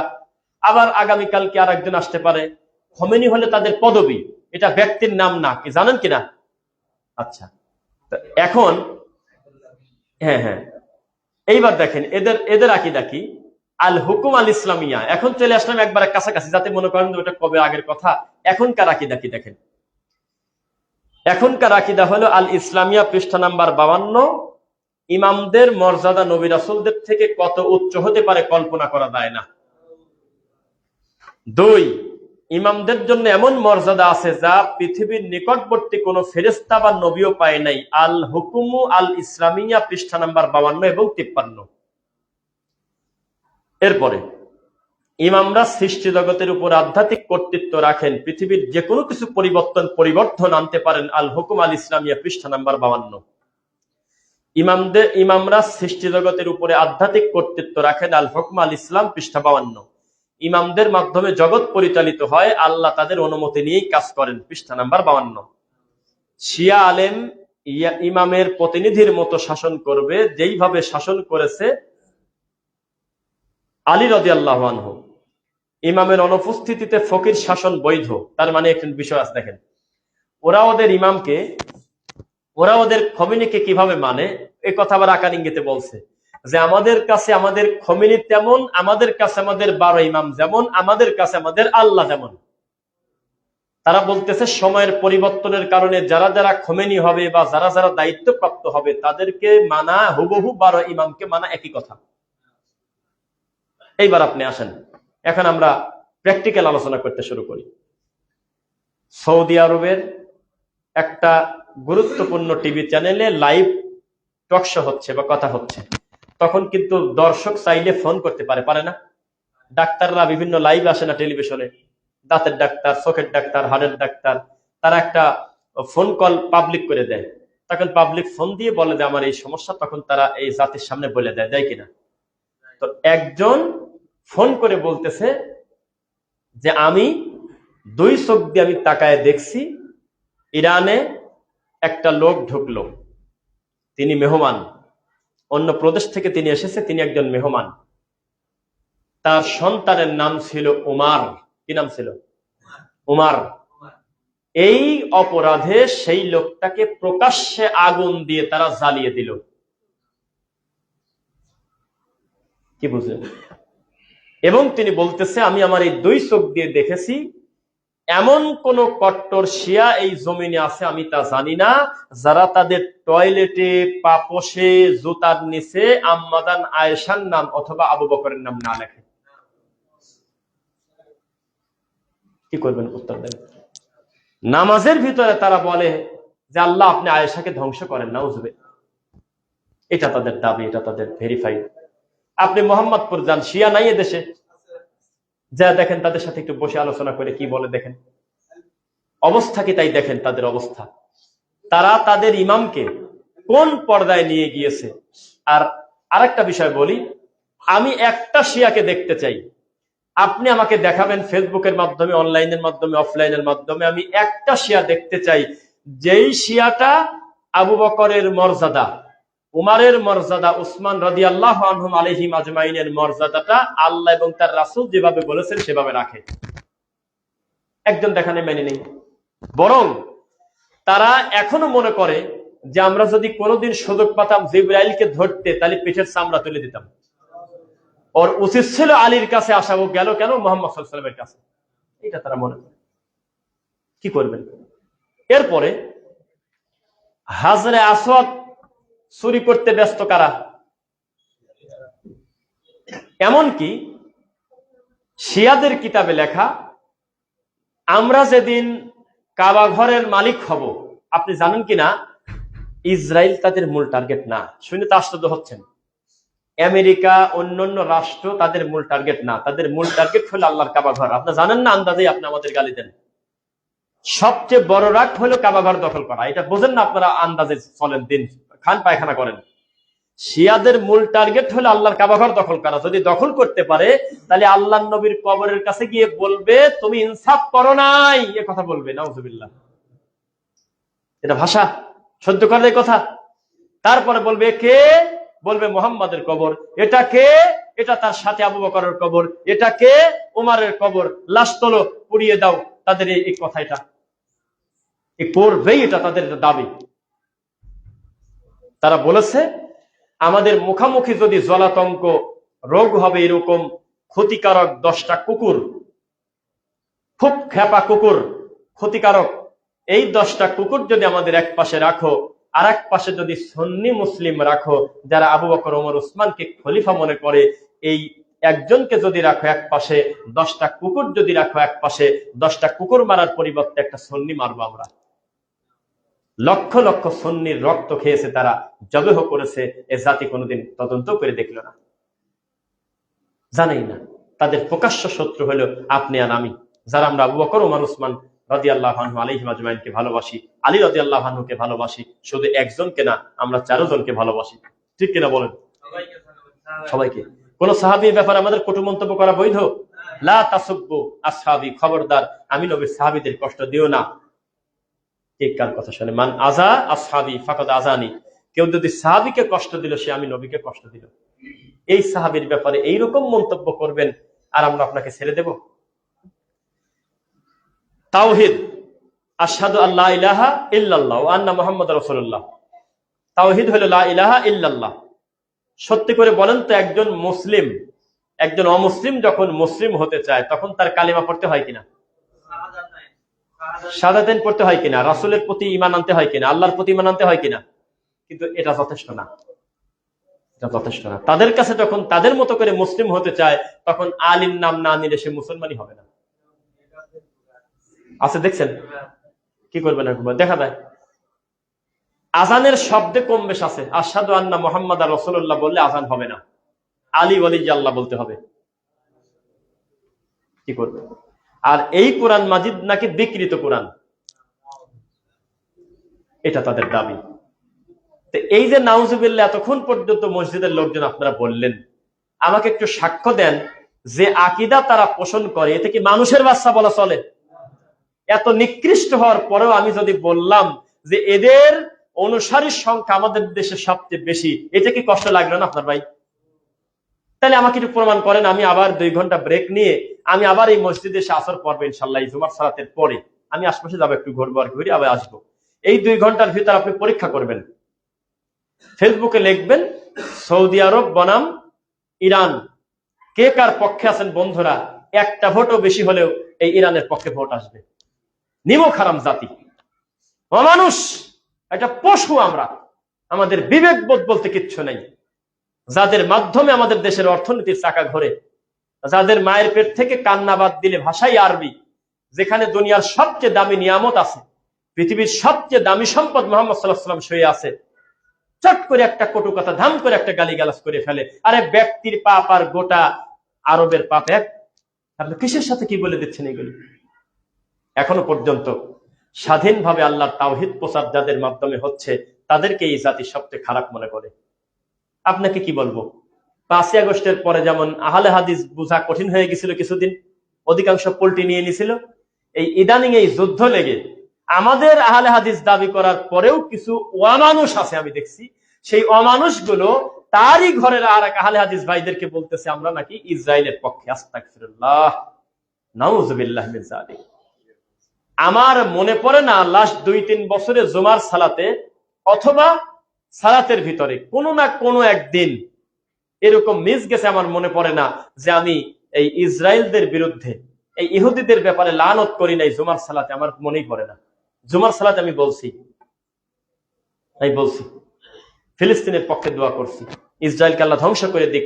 আবার আগামীকালকে আর একজন আসতে পারে। খোমেনি হলে তাদের পদবী, এটা ব্যক্তির নাম না, কি জানেন কিনা? আচ্ছা, এখন হ্যাঁ, এইবার দেখেন এদের আকীদা কি, আল হুকুম আল ইসলামিয়া। এখন চলে আসলাম একবার কাছাকাছি, যাতে মনে করেন ওটা কবে আগের কথা। এখনকার আকীদা কি দেখেন, এখনকার আকীদা হলো আল ইসলামিয়া, পৃষ্ঠা নাম্বার 52। ইমামদের মর্যাদা নবী রাসূলদের থেকে কত উচ্চ হতে পারে কল্পনা করা যায় না। 2, ইমামদের জন্য এমন মর্যাদা আছে যা পৃথিবীর নিকটবর্তী কোন ফেরেশতা বা নবীও পায় নাই। আল হুকুমু আল ইসলামিয়া, পৃষ্ঠা নাম্বার 52 এবং 53। এরপরে ইমামরা সৃষ্টি জগতের উপর আধ্যাত্মিক কর্তৃত্ব রাখেন, পৃথিবীর যে কোনো কিছু পরিবর্তন আনতে পারেন। আল হুকুম আল ইসলামিয়া, পৃষ্ঠা নাম্বার 52। ইমামরা সৃষ্টি জগতের উপরে আধ্যাত্মিক কর্তৃত্ব রাখেন, আল হুকুম আল ইসলাম, পৃষ্ঠা 52। ইমামদের মাধ্যমে জগৎ পরিচালিত হয়, আল্লাহ তাদের অনুমতি নিয়েই কাজ করেন, পৃষ্ঠা নাম্বার 52। শিয়া আলেম ইমামের প্রতিনিধির মতো শাসন করবে, যেইভাবে শাসন করেছে আলী রাদিয়াল্লাহু আনহু। ইমামের অনুপস্থিতিতে ফকির শাসন বৈধ। তার মানে একটা বিষয় আছে, দেখেন ওরা ওদের খোমেনিকে কিভাবে মানে, এই কথা আবার আকার ইঙ্গিতে বলছে যে আমাদের কাছে আমাদের খোমেনি তেমন, আমাদের কাছে আমাদের 12 ইমাম যেমন, আমাদের কাছে আমাদের আল্লাহ যেমন। তারা বলতেছে সময়ের পরিবর্তনের কারণে যারা যারা খোমেনি হবে বা যারা যারা দায়িত্বপ্রাপ্ত হবে তাদেরকে মানা হুবহু 12 ইমামকে মানা একই কথা। এইবার আপনি আসেন, এখন আমরা প্র্যাকটিক্যাল আলোচনা করতে শুরু করি। সৌদি আরবের একটা গুরুত্বপূর্ণ টিভি চ্যানেলে লাইভ টক শো হচ্ছে বা কথা হচ্ছে, তখন কিন্তু দর্শক চাইলে ফোন করতে পারে না? ডাক্তাররা বিভিন্ন লাইভ আসে না টেলিভিশনে, দাঁতের ডাক্তার, চোখের ডাক্তার, হাড়ের ডাক্তার, তারা একটা ফোন কল পাবলিক করে দেয়। তখন পাবলিক ফোন দিয়ে বলে যে আমার এই সমস্যা, তখন তারা এই জাতির সামনে বলে দেয় কিনা? তো একজন ফোন করে বলতেছে যে আমি 2 চোখ দিয়ে আমি তাকায় দেখছি, ইরানে একটা লোক ঢুকলো, তিনি মেহমান, অন্য প্রদেশ থেকে তিনি এসেছে, তিনি একজন মেহমান। তার সন্তানের নাম ছিল উমার। কি নাম ছিল? উমার। এই অপরাধে সেই লোকটাকে প্রকাশ্যে আগুন দিয়ে তারা জ্বালিয়ে দিল। কি বুঝলেন? এবং তিনি বলতেছে আমি আমার এই 2 চোখ দিয়ে দেখেছি, এমন কোন কট্টর শিয়া এই জমিনে আছে আমি তা জানি না, যারা তাদের টয়লেটে, পাপোশে, জুতার নিচে আম্মাদান আয়েশার নাম অথবা আবু বকরের নাম না লেখে। কি করবেন? উত্তর দেন। নামাজের ভিতরে তারা বলে যে আল্লাহ আপনি আয়েশাকে ধ্বংস করেন, নাউজুবিল্লাহ। এটা তাদের দাবি, এটা তাদের ভেরিফাইড। আপনি মোহাম্মদপুর যান, শিয়া নাই এ দেশে, যা দেখেন তাদের সাথে একটু বসে আলোচনা করে কি বলে দেখেন। অবস্থা কি তাই দেখেন তাদের অবস্থা। তারা তাদের ইমামকে কোন পর্দায় নিয়ে গিয়েছে। আর আরেকটা বিষয় বলি, আমি একটা শিয়াকে দেখতে চাই, আপনি আমাকে দেখাবেন ফেসবুকের মাধ্যমে, অনলাইনের মাধ্যমে, অফলাইনের মাধ্যমে। আমি একটা শিয়া দেখতে চাই যেই শিয়াটা আবু বকরের মর্যাদা, উমারের মর্যাদা, উসমান রাদিয়াল্লাহু আনহুম আলাইহিম আজমাইনের মর্যাদাটা আল্লাহ এবং তার রাসূল যেভাবে বলেছেন সেভাবে রাখে। একজন দেখানে মেনে নেই। বরং তারা এখনো মনে করে যে আমরা যদি কোনোদিন সুযোগ পাতাম জিবরাইলকে ধরতে, তাহলে পিঠের চামড়া তুলে দিতাম। ওর উচিত ছিল আলীর কাছে আসা, ও গেল কেন মুহাম্মদ সাল্লাল্লাহু আলাইহি ওয়াসাল্লামের কাছে। এটা তারা মনে করে। কি করবেন? এরপরে হাজরে আসওয়াদ চুরি করতে ব্যস্ত কারা? এমনকি শিয়াদের কিতাবে লেখা, আমরা যেদিন কাবা ঘরের মালিক হব, আপনি জানেন কিনা ইসরায়েল তাদের মূল টার্গেট না। শুনে তো আশ্চর্য হচ্ছেন। আমেরিকা, অন্যান্য রাষ্ট্র তাদের মূল টার্গেট না, তাদের মূল টার্গেট হলো আল্লাহর কাবা ঘর। আপনি জানেন না? আন্দাজে আপনি আমাদের গালি দেন। সবচেয়ে বড় রাগ হলো কাবা ঘর দখল করা। এটা বোঝেন না আপনারা? আন্দাজে চলেন, দিন খান পায়খানা করেন। শিয়াদের মূল টার্গেট হলো আল্লাহর কাবা ঘর দখল করা। যদি দখল করতে পারে তাহলে আল্লাহর নবীর কবরের কাছে গিয়ে বলবে তুমি ইনসাফ করো নাই, এ কথা বলবে। নাউজুবিল্লাহ। এটা ভাষা সহ্য করার এই কথা। তারপরে বলবে কে? বলবে মুহাম্মাদের কবর। এটা কে? এটা তার সাথে আবু বকরের কবর। এটা কে? উমারের কবর। লাশ তোলো, পুড়িয়ে দাও। তাদের এই কথাটা করবেই, এটা তাদের দাবি। তারা বলেছে আমাদের মুখামুখি যদি জলাতঙ্ক রোগ হবে, এরকম ক্ষতিকারক 10টা কুকুর, খুব খেপা কুকুর, ক্ষতিকারক, এই 10টা কুকুর যদি আমাদের এক পাশে রাখো, আর এক পাশে যদি সুন্নি মুসলিম রাখো যারা আবু বকর, ওমর, উসমানকে খলিফা মনে করে, এই একজনকে যদি রাখো এক পাশে, 10টা কুকুর যদি রাখো এক পাশে, 10টা কুকুর মারার পরিবর্তে একটা সুন্নি মারবো আমরা। লক্ষ লক্ষ সুন্নির রক্ত খেয়েছে তারা, জবেহ করেছে। এ জাতি কোনোদিন তদন্ত করে দেখল না, জানেই না। তাদের প্রকাশ্য শত্রু হলো আপনি আর আমি, যারা আমরা আবু বকর, ওমর, উসমান রাদিয়াল্লাহু আনহু আলাইহিম আজমাইনকে ভালোবাসি, আলী রাদিয়াল্লাহু আনহুকে ভালোবাসি। শুধু একজনকে না, আমরা 4 জনকে ভালোবাসি। ঠিক কিনা বলেন? সবাইকে। কোন সাহাবীর ব্যাপারে আমাদের কটু মন্তব্য করা বৈধ? লা তাসুব্বু আসহাবি, খবরদার আমি নবীর সাহাবীদের কষ্ট দিও না। ঠিক কার কথা শুনে? মান আযা আসহাবি ফাকাদ আযানি, কেউ যদি সাহাবীকে কষ্ট দিল সে আমি নবীকে কষ্ট দিল। এই সাহাবীর ব্যাপারে এইরকম মন্তব্য করবেন আর আমরা আপনাকে ছেড়ে দেব? তাওহীদ, আশহাদু আল্লা ইলাহা ইল্লাল্লাহ ওয়া আন্না মুহাম্মাদুর রাসূলুল্লাহ। তাওহীদ হলো লা ইলাহা ইল্লাল্লাহ। সত্যি করে বলেন তো, একজন মুসলিম, একজন অমুসলিম যখন মুসলিম হতে চায় তখন তার কালিমা পড়তে হয় কিনা? শাহাদাতাইন পড়তে হয় কিনা? রাসূলের প্রতি ঈমান আনতে হয় কিনা? আল্লাহর প্রতি ঈমান আনতে হয় কিনা? কিন্তু এটা যথেষ্ট না, এটা যথেষ্ট না। তাদের কাছে যখন তাদের মতো করে মুসলিম হতে চায় তখন আলীর নাম না নিলে সে মুসলমানই হবে না। আছে, দেখছেন? কি করবেন? দেখা যায় আজানের শব্দে কম বেশ আছে। আশহাদু আন্না মুহাম্মাদার রাসূলুল্লাহ বললে আজান হবে না, আলী ওয়ালি আল্লাহ বলতে হবে। কি করবে? আর এই কোরআন মাজিদ নাকি বিকৃত কোরআন, এটা তাদের দাবি। তো এই যে নাউজুবিল্লাহ, এতক্ষণ পর্যন্ত মসজিদের লোকজন আপনারা বললেন, আমাকে একটু সাক্ষ্য দেন যে আকীদা তারা পোষণ করে, এতে কি মানুষের বাচ্চা বলা চলে? এত নিকৃষ্ট হওয়ার পরেও আমি যদি বললাম যে এদের অনুসারীর সংখ্যা আমাদের দেশে সবচেয়ে বেশি, এটা কি কষ্ট লাগলো না আপনার ভাই? তাহলে আমাকে একটু প্রমাণ করেন। আমি আবার 2 ঘন্টা ব্রেক নিয়ে আমি আবার এই মসজিদে এসে আসর পড়বো ইনশাল্লাহ, এই জুমার সালাতের পরে আমি আশপাশে যাবো, একটু ঘুরবো আর ঘুরে আবার আসবো। এই 2 ঘন্টার ভিতর আপনি পরীক্ষা করবেন, ফেসবুকে লিখবেন সৌদি আরব বনাম ইরান, কে কার পক্ষে আছেন বন্ধুরা। একটা ভোটও বেশি হলেও এই ইরানের পক্ষে ভোট আসবে। নিমক হারাম জাতি, অমানুষ, একটা পশু আমরা। আমাদের বিবেক বোধ বলতে কিচ্ছু নেই। যাদের মাধ্যমে আমাদের দেশের অর্থনীতির চাকা ঘোরে, যাদের মায়ের পেট থেকে কান্না বাদ দিলে ভাষাই আরবি, যেখানে দুনিয়ার সবচেয়ে দামি নিয়ামত আছে, পৃথিবীর সবচেয়ে দামি সম্পদ মুহাম্মদ সাল্লাল্লাহু আলাইহি ওয়াসাল্লাম শুয়ে আছে, চট করে একটা কটু কথা, ধাম করে একটা গালিগালাজ করে ফেলে। আরে ব্যক্তির পাপ আর গোটা আরবের পাপ এক? আপনি কিসের সাথে কি বলে দিচ্ছেন এগুলি? এখনো পর্যন্ত স্বাধীনভাবে আল্লাহর তাওহীদ প্রচার যাদের মাধ্যমে হচ্ছে, তাদেরকে এই জাতি সবচেয়ে খারাপ মনে করে। আপনাকে কি বলবো, 5ই আগস্টের পরে যেমন আহলে হাদিস বোঝা কঠিন হয়ে গেছিল কিছুদিন, অধিকাংশ পল্টি নিয়ে নিছিল, এই ইদানিং এই যুদ্ধ লেগে আমাদের আহলে হাদিস দাবি করার পরেও কিছু অমানুষ আছে, আমি দেখছি সেই অমানুষগুলো তারই ঘরের আর এক আহলে হাদিস ভাইদেরকে বলতেছে আমরা নাকি ইসরায়েলের পক্ষে। আস্তাগফিরুল্লাহ, নাউযুবিল্লাহ মিন যালিক। আমার মনে পড়ে না লাস্ট 2-3 বছরে জুমার সালাতে অথবা সালাতের ভিতরে কোনো না কোনো একদিন এরকম মিস গেছে, আমার মনে পড়ে না যে আমি এই ইসরায়েলদের বিরুদ্ধে, এই ইহুদিদের ব্যাপারে লানত করি নাই জুমার সালাতে, আমার মনেই পড়ে না। জুমার সালাতে আমি বলছি ফিলিস্তিনের পক্ষে দোয়া করছি, ইসরায়েলকে আল্লাহ ধ্বংস করে দিক,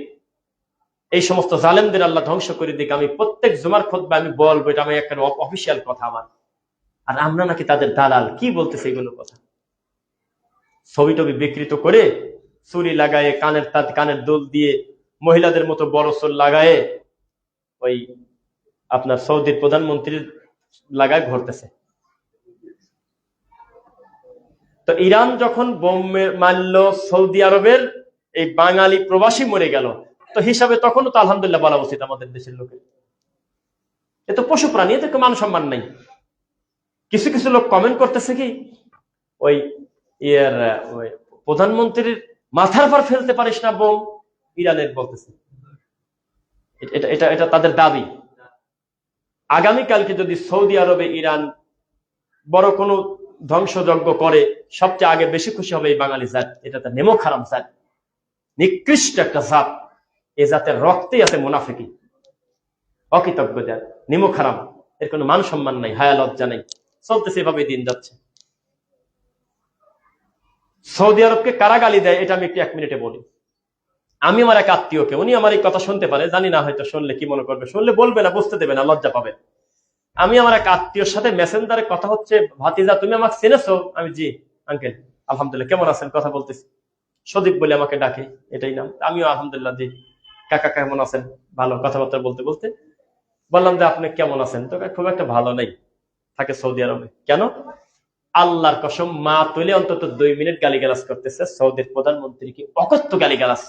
এই সমস্ত জালেমদের আল্লাহ ধ্বংস করে দিক। আমি প্রত্যেক জুমার খুতবা আমি বলবো, এটা আমি একটা অফিসিয়াল কথা আমার। আর আমরা নাকি তাদের দালাল, কি বলতেছে এগুলো কথা? ছবি টবি বিকৃত করে, চুরি লাগায়ে, কানের দুল দিয়ে, মহিলাদের মতো বড় চুল লাগায়ে, ওই আপনার সৌদির প্রধানমন্ত্রীর লাগায় ঘুরতেছে। তো ইরান যখন বোম মারল সৌদি আরবের, এই বাঙালি প্রবাসী মরে গেল, তো হিসাবে তখনও তো আলহামদুলিল্লাহ বলা উচিত আমাদের দেশের লোকের। এ তো পশু প্রাণী, এদেরকে মান সম্মান নাই। কিছু কিছু লোক কমেন্ট করতেছে কি, ওই প্রধানমন্ত্রীর মাথার পর ফেলতে পারিস না বোম, ইরানের বলতেছে। এটা তাদের দাবি। আগামীকালকে যদি সৌদি আরবে ইরান বড় কোনো ধ্বংসযজ্ঞ করে, সবচেয়ে আগে বেশি খুশি হবে এই বাঙালি জাত। এটা তো নেমো খারাম জাত, নিকৃষ্ট একটা জাত। এ জাতের রক্তেই আছে মুনাফিকি, অকৃতজ্ঞ জাত, নেমো খারাম। এর কোনো মান সম্মান নাই, হায়া লজ্জা নেই। চলতেছে এভাবে, দিন যাচ্ছে। সৌদি আরবকে কারা গালি দেয় এটা আমি একটু 1 মিনিটে বলি। আমি আমার এক আত্মীয়কে, উনি আমার এই কথা শুনতে পারে, জানি না হয়তো শুনলে কি মনে করবে, শুনলে বলবে না, বুঝতে দেবে না, লজ্জা পাবে। আমি আমার এক আত্মীয়র সাথে মেসেঞ্জারে কথা হচ্ছে, ভাতিজা তুমি আমাকে চিনেছো? আমি জি আঙ্কেল, আলহামদুলিল্লাহ, কেমন আছেন? কথা বলতেছি, সদীপ বলে আমাকে ডাকে, এটাই নাম। আমিও আলহামদুলিল্লাহ জি। কাকা কেমন আছেন? ভালো। কথাবার্তা বলতে বলতে বললাম যে আপনি কেমন আছেন? তো খুব একটা ভালো নাই, থাকে সৌদি আরবে। কেন? আল্লাহর কসম, মা তুলে অন্তত 2 মিনিট গালিগালাজ করতেছে সৌদির প্রধানমন্ত্রীকে, অকথ্য গালিগালাজ,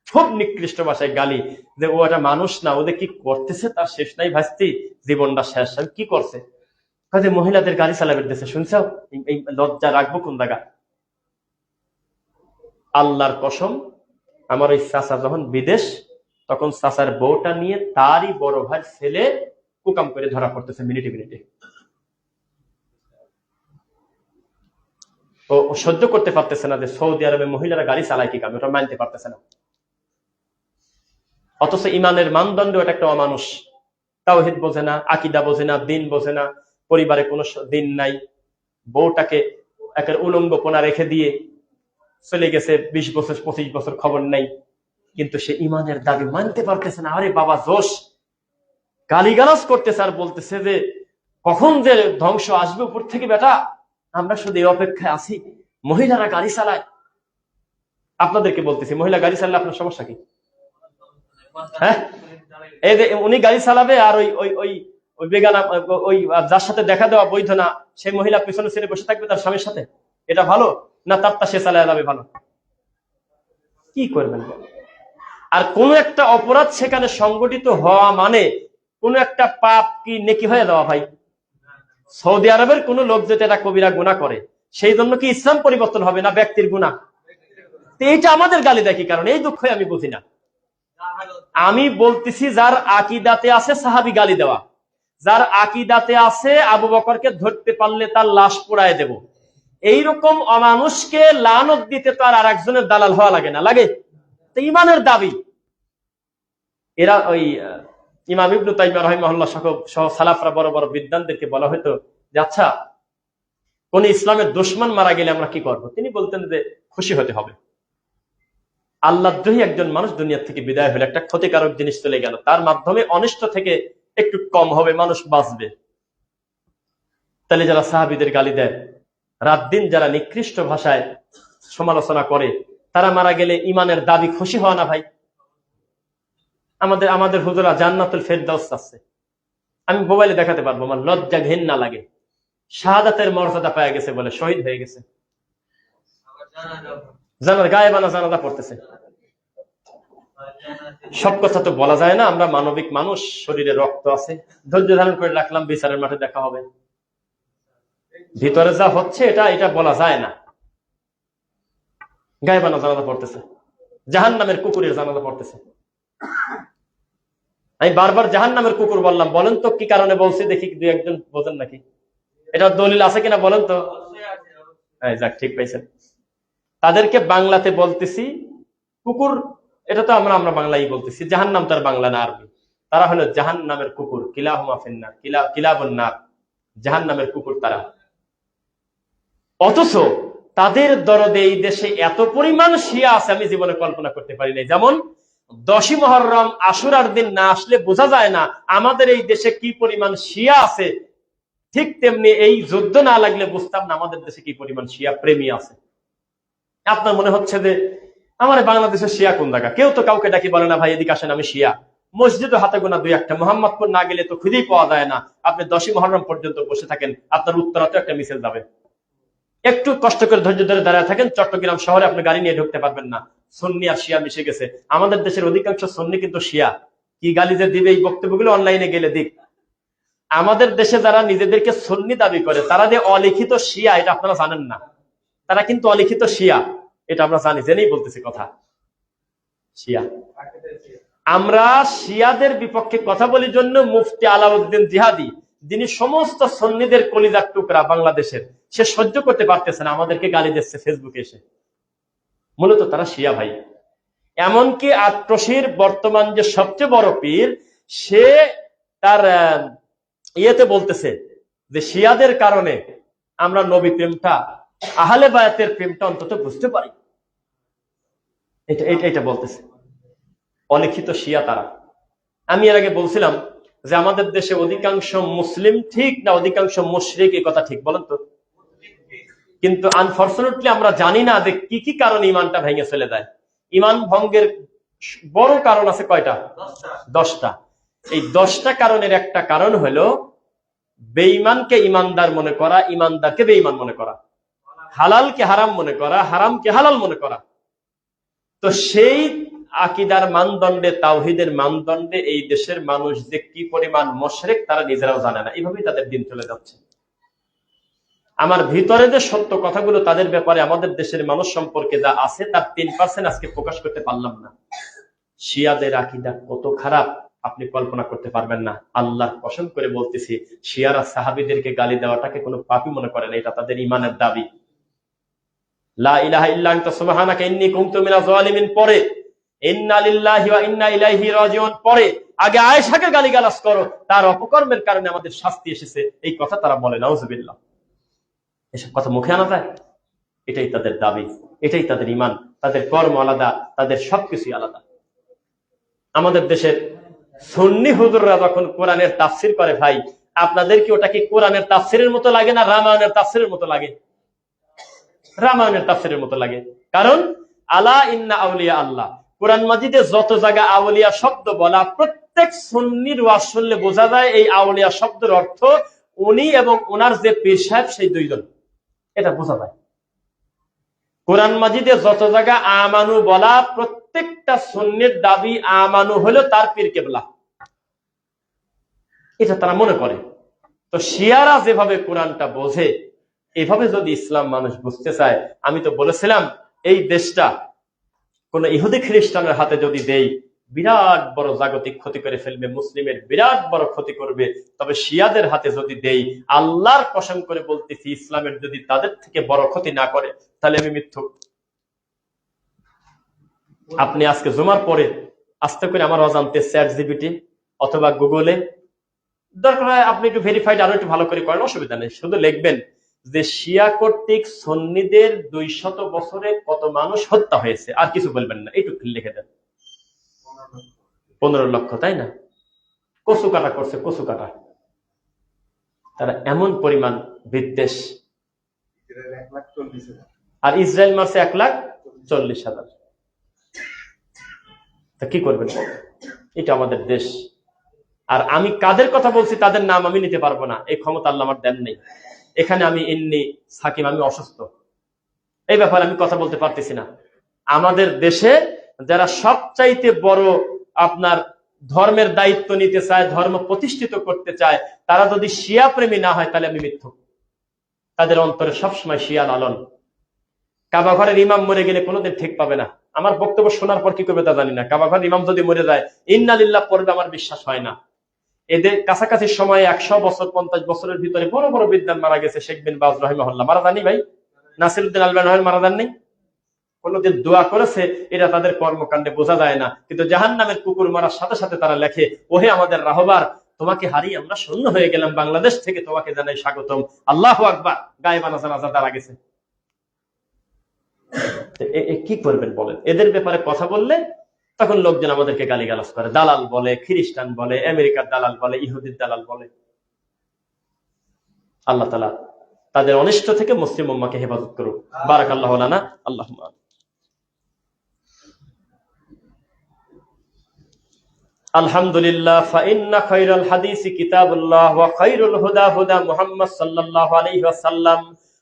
খুব নিকৃষ্ট ভাষায় গালি, যে ও একটা মানুষ না, ওদের কি করতেছে তার শেষ নাই ভাস্তি, জীবনটা শেষ। কি করছে? কাজে মহিলাদের গাড়ি চালাবে দিতেছে, শুনছো? এই লজ্জা রাখবো কোন জায়গা? আল্লাহর কসম, আমার ওই চাচা যখন বিদেশ, তখন চাচার বউটা নিয়ে তারই বড় ভাই ছেলে কুকাম করে ধরা পড়তেছে মিনিটে মিনিটে। ও সহ্য করতে পারতেছে না যে সৌদি আরবে মহিলারা গাড়ি চালায় কি কাম, ওটা মানতে পারতেছে না। অথচ ইমানের মানদণ্ড এটা একটা অমানুষ, তাওহীদ বোঝে না, আকীদা বোঝে না, দিন বোঝে না, পরিবারে কোনো দিন নাই, বউটাকে একটা উলঙ্গপনা রেখে দিয়ে চলে গেছে 20 বছর 25 বছর, খবর নাই, কিন্তু সে ইমানের দাবি মানতে পারতেছে না। আরে বাবা জোশ, গালিগালাজ করতেছে আর বলতেছে যে কখন যে ধ্বংস আসবে উপর থেকে, বেটা আমরা শুধু এই অপেক্ষায় আছি। মহিলারা গাড়ি চালায়, আপনাদেরকে বলতেছি, মহিলা গাড়ি চালালে আপনার সমস্যা কি? হ্যাঁ, এই যে উনি গাড়ি চালাবে আর ওই ওই ওই ওই বেগানা, ওই যার সাথে দেখা দেওয়া বৈধ না, সেই মহিলা পেছনে ছেড়ে বসে থাকবে তার স্বামীর সাথে, এটা ভালো না তারটা সে চালায় যাবে ভালো? কি করবেন? আর কোন একটা অপরাধ সেখানে সংগঠিত হওয়া মানে কোন একটা পাপ কি নেকি হয়ে যাওয়া ভাই? সৌদি আরবের কোন লোক যেটা এটা কবিরা গুনাহ করে, সেই জন্য কি ইসলাম পরিবর্তন হবে না ব্যক্তির গুনাহ? এইটা আমাদের গালি দেয় কি কারণে? এই দুঃখই আমি বুঝি না। আমি বলতেছি যার আকীদাতে আছে সাহাবী গালি দেওয়া, যার আকীদাতে আছে আবু বকরকে ধরতে পারলে তার লাশ পোড়ায় দেব, এইরকম অমানুষকে লানত দিতে তো আর আরেকজনের দালাল হওয়া লাগে না? লাগে তো ইমানের দাবি। এরা ওই ইমাম ইবনে তাইমিয়া রাহিমাহুল্লাহ সহ সালাফরা বড় বড় বিদ্বানদেরকে বলা হতো যে আচ্ছা, কোন ইসলামের দুশমন মারা গেলে আমরা কি করব? তিনি বলতেন যে খুশি হতে হবে, আল্লাহদ্রোহী একজন মানুষ দুনিয়া থেকে বিদায় হলে, একটা ক্ষতিকারক জিনিস চলে গেল, তার মাধ্যমে অনিষ্ট থেকে একটু কম হবে, মানুষ বাঁচবে, তাহলে যারা সাহাবীদের গালি দেয়, রাত দিন যারা নিকৃষ্ট ভাষায় সমালোচনা করে, তারা মারা গেলে ইমানের দাবি খুশি হওয়া না ভাই? আমাদের হুজুরা জান্নাতুল ফেরদাউস আছে, আমি মোবাইলে দেখাতে পারবো, আমার লজ্জা ঘেন্না লাগে। শাহাদাতের মর্যাদা পাওয়া গেছে বলে শহীদ হয়ে গেছে, জানার গায়েবানা জানাজা পড়তেছে। সব কথা তো বলা যায় না, আমরা মানবিক মানুষ, শরীরে রক্ত আছে, ধৈর্য ধারণ করে রাখলাম, বিচারের মাঠে দেখা হবে। ভিতরে যা হচ্ছে এটা বলা যায় না। গায়েবানা জানাজা পড়তেছে, জাহান্নামের কুকুরের জানাজা পড়তেছে। আমি বারবার জাহান্নামের কুকুর বললাম, বলেন তো কি কারণে বলছি, দেখি দুই একজন বোঝেন নাকি, এটা দলিল আছে কিনা বলেন তো। যাক, ঠিক পাইছেন। তাদেরকে বাংলাতে বলতেছি কুকুর, এটা তো আমরা বাংলাই বলতেছি, জাহান্নাম তার বাংলা না আরবি। তারা হলো জাহান্নামের কুকুর, কিলাহুমা ফিন্নার, কিলাবুন নার, জাহান্নামের কুকুর তারা। অথচ তাদের দরদে এই দেশে এত পরিমাণ শিয়া আছে, আমি জীবনে কল্পনা করতে পারি নাই। যেমন 10ই মুহররম আশুরার দিন না আসলে বোঝা যায় না আমাদের এই দেশে কি পরিমাণ শিয়া আছে, ঠিক তেমনি এই যুদ্ধ না লাগলে বুঝতাম না আমাদের দেশে কি পরিমাণ শিয়া প্রেমী আছে। আপনার মনে হচ্ছে যে আমার বাংলাদেশের শিয়া কোন জায়গা, কেউ তো কাউকে ডাকি বলে না ভাই এদিকে আসেন আমি শিয়া। মসজিদও হাতে গোনা দুই একটা, মোহাম্মদপুর না গেলে তো খুঁজেই পাওয়া যায় না। আপনি 10ই মুহররম পর্যন্ত বসে থাকেন, আপনার উত্তরাতে একটা মিছিল যাবে। একটু কষ্ট করে ধৈর্য ধরে দাঁড়ায় থাকেন, চট্টগ্রাম শহরে আপনি গাড়ি নিয়ে ঢুকতে পারবেন না। সুন্নি আর শিয়া মিশে গেছে। আমাদের দেশের অধিকাংশ সুন্নি কিন্তু শিয়া। কি গালি যে দিবে এই বক্তব্যগুলো অনলাইনে গেলে দিক। আমাদের দেশে যারা নিজেদেরকে সুন্নি দাবি করে তারা যে অলিখিত শিয়া, এটা আপনারা জানেন না। তারা কিন্তু অলিখিত শিয়া, এটা আমরা জানি, জেনেই বলতেছি কথা। শিয়া, আমরা শিয়াদের বিপক্ষে কথা বলি জন্য মুফতি আলাউদ্দিন জিহাদি, যিনি সমস্ত সুন্নিদের কলিজার টুকরা বাংলাদেশের, সে সহ্য করতে পারতেছে না আমাদেরকে গালি দিচ্ছে ফেসবুকে এসে। মূলত তারা শিয়া ভাই। এমনকি আট্রসির বর্তমান যে সবচেয়ে বড় পীর, সে তার ইয়েতে বলতেছে যে শিয়াদের কারণে আমরা নবী প্রেমটা, আহলে বায়াতের প্রেমটা অন্তত বুঝতে পারি। এটা বলতেছে অলিখিত শিয়া তারা। আমি এর আগে বলছিলাম যে আমাদের দেশে অধিকাংশ মুসলিম ঠিক না অধিকাংশ মুশরিক, এই কথা ঠিক বলেন তো? কিন্তু আনফরচুনেটলি আমরা জানি না যে কি কি কারণে ইমানটা ভেঙে চলে যায়। ইমান ভঙ্গের বড় কারণ আছে কয়টা? 10টা। এই 10টা কারণের একটা কারণ হলো বেঈমানকে ইমানদার মনে করা, ইমানদারকে বেঈমান মনে করা, হালালকে হারাম মনে করা, হারামকে হালাল মনে করা। তো সেই আকিদার মানদণ্ডে, তাওহীদের মানদণ্ডে এই দেশের মানুষ যে কি পরিমাণ মুশরিক তারা নিজেরাও জানে না। এইভাবেই তাদের দিন চলে যাচ্ছে। আমার ভিতরে যে সত্য কথাগুলো তাদের ব্যাপারে আমাদের দেশের মানুষ সম্পর্কে যা আছে তার 3% আজকে প্রকাশ করতে পারলাম না। শিয়াদের আকীদা কত খারাপ আপনি কল্পনা করতে পারবেন না। আল্লাহ কসম করে বলতেছি, শিয়ারা সাহাবীদেরকে গালি দেওয়াটাকে কোনো পাপই মনে করে না, এটা তাদের ঈমানের দাবি। লা ইলাহা ইল্লা আনতা সুবহানাকা ইন্নী কুনতু মিনাজ জালিমিন পরে, ইন্না লিল্লাহি ওয়া ইন্না ইলাইহি রাজিউন পরে আগে আয়েশাকে গালিগালাজ করো, তার অপকর্মের কারণে আমাদের শাস্তি এসেছে, এই কথা তারা বলে। নাউজুবিল্লাহ। এসব কথা মুখে আনা যায়? এটাই তাদের দাবি, এটাই তাদের ঈমান। তাদের কর্ম আলাদা, তাদের সবকিছু আলাদা। আমাদের দেশের সুন্নি হুজুররা যখন কোরআনের তাফসির করে, ভাই আপনাদের কি ওটা কি কোরআনের তাফসিরের মতো লাগে না রামায়ণের তাফসিরের মতো লাগে? রামায়ণের তাফসিরের মতো লাগে। কারণ আলা ইন্না আউলিয়া আল্লাহ, কোরআন মাজিদে যত জায়গা আউলিয়া শব্দ বলা, প্রত্যেক সুন্নির ওয়াজ শুনলে বোঝা যায় এই আউলিয়া শব্দের অর্থ উনি এবং ওনার যে পীর সাহেব সেই দুইজন, এটা বোঝা যায়। কোরআন মাজিদে যত জায়গা আমানু বলা, প্রত্যেকটা সুন্নির দাবি আমানু হলো তার পীর কেবলা, এটা তারা মনে করে। তো শিয়ারা যেভাবে কোরআনটা বোঝে, এভাবে যদি ইসলাম মানুষ বুঝতে চায়, আমি তো বলেছিলাম এই দেশটা কোন ইহুদি খ্রিস্টানের হাতে যদি দেই, বিরাট বড় জাগতিক ক্ষতি করে ফেলবে, মুসলিমের বিরাট বড় ক্ষতি করবে। তবে শিয়াদের হাতে যদি দেই, আল্লাহর কসম করে বলতেছি, ইসলামের যদি তাদের থেকে বড় ক্ষতি না করে, তাহলে আমি মিথ্যুক। আপনি আজকে জুমার পরে আস্তে করে আমার অজান্তে ChatGPT অথবা গুগলে, দরকার হয় আপনি একটু ভেরিফাইড আরো একটু ভালো করে করেন, অসুবিধা নেই, শুধু লিখবেন যে শিয়া কর্তৃক সুন্নিদের 200 বছরে কত মানুষ হত্যা হয়েছে, আর কিছু বলবেন না, এইটুকু লিখে দেন। 15 লক্ষ, তাই না? কচু কাটা করছে, কচু কাটা। তারা এমন পরিমাণ বিদ্বেষ। আর ইসরায়েল মারছে 1,40,000। তা কি করবেন? এটা আমাদের দেশ। আর আমি কাদের কথা বলছি তাদের নাম আমি নিতে পারবো না, এই ক্ষমতা আল্লাহ আমার দেন নেই। এখানে আমি ইন্নি সাকিম, আমি অসুস্থ, এই ব্যাপারে আমি কথা বলতে পারতেছি না। আমাদের দেশে যারা সবচাইতে বড় আপনার ধর্মের দায়িত্ব নিতে চায়, ধর্ম প্রতিষ্ঠিত করতে চায়, তারা যদি শিয়া প্রেমী না হয় তাহলে আমি মিথ্যুক। তাদের অন্তরে সবসময় শিয়া লালন। কাবা ঘরের ইমাম মরে গেলে কোনোদিন ঠিক পাবে না। আমার বক্তব্য শোনার পর কি করবে তা জানি না। কাবা ঘরের ইমাম যদি মরে যায় ইন্না লিল্লাহ পড়বে, আমার বিশ্বাস হয় না। এদের কাছাকাছি সময়ে 100 বছর 50 বছরের ভিতরে বড় বড় বিদ্বান মারা গেছে। শেখ বিন বাজ রাহিমাহুল্লাহ মারা যাননি ভাই? নাসিরউদ্দিন আলবানী মারা যাননি? কোনদিন দোয়া করেছে? এটা তাদের কর্মকাণ্ডে বোঝা যায় না। কিন্তু জাহান্নামের কুকুর মারার সাথে সাথে তারা লেখে, ওহে আমাদের রাহবার, তোমাকে হারিয়ে আমরা শূন্য হয়ে গেলাম, বাংলাদেশ থেকে তোমাকে জানাই স্বাগতম, আল্লাহু আকবার। গায়েবানা জানাজা তারা গেছে। কি করবেন বলেন? এদের ব্যাপারে কথা বললে তখন লোকজন আমাদেরকে গালিগালাজ করে, দালাল বলে, খ্রিস্টান বলে, আমেরিকার দালাল বলে, ইহুদির দালাল বলে। আল্লাহ তাআলা তাদের অনিষ্ট থেকে মুসলিম উম্মাহকে হেফাজত করুক। বারাকাল্লাহু লানা। আল্লাহুম্মা আমিন। আলহামদুলিল্লাহ, ফাইন্না খায়রাল হাদিসি কিতাবুল্লাহ ওয়া খায়রুল হুদা হুদা মুহাম্মদ সাল্লাল্লাহু আলাইহি ওয়াসাল্লাম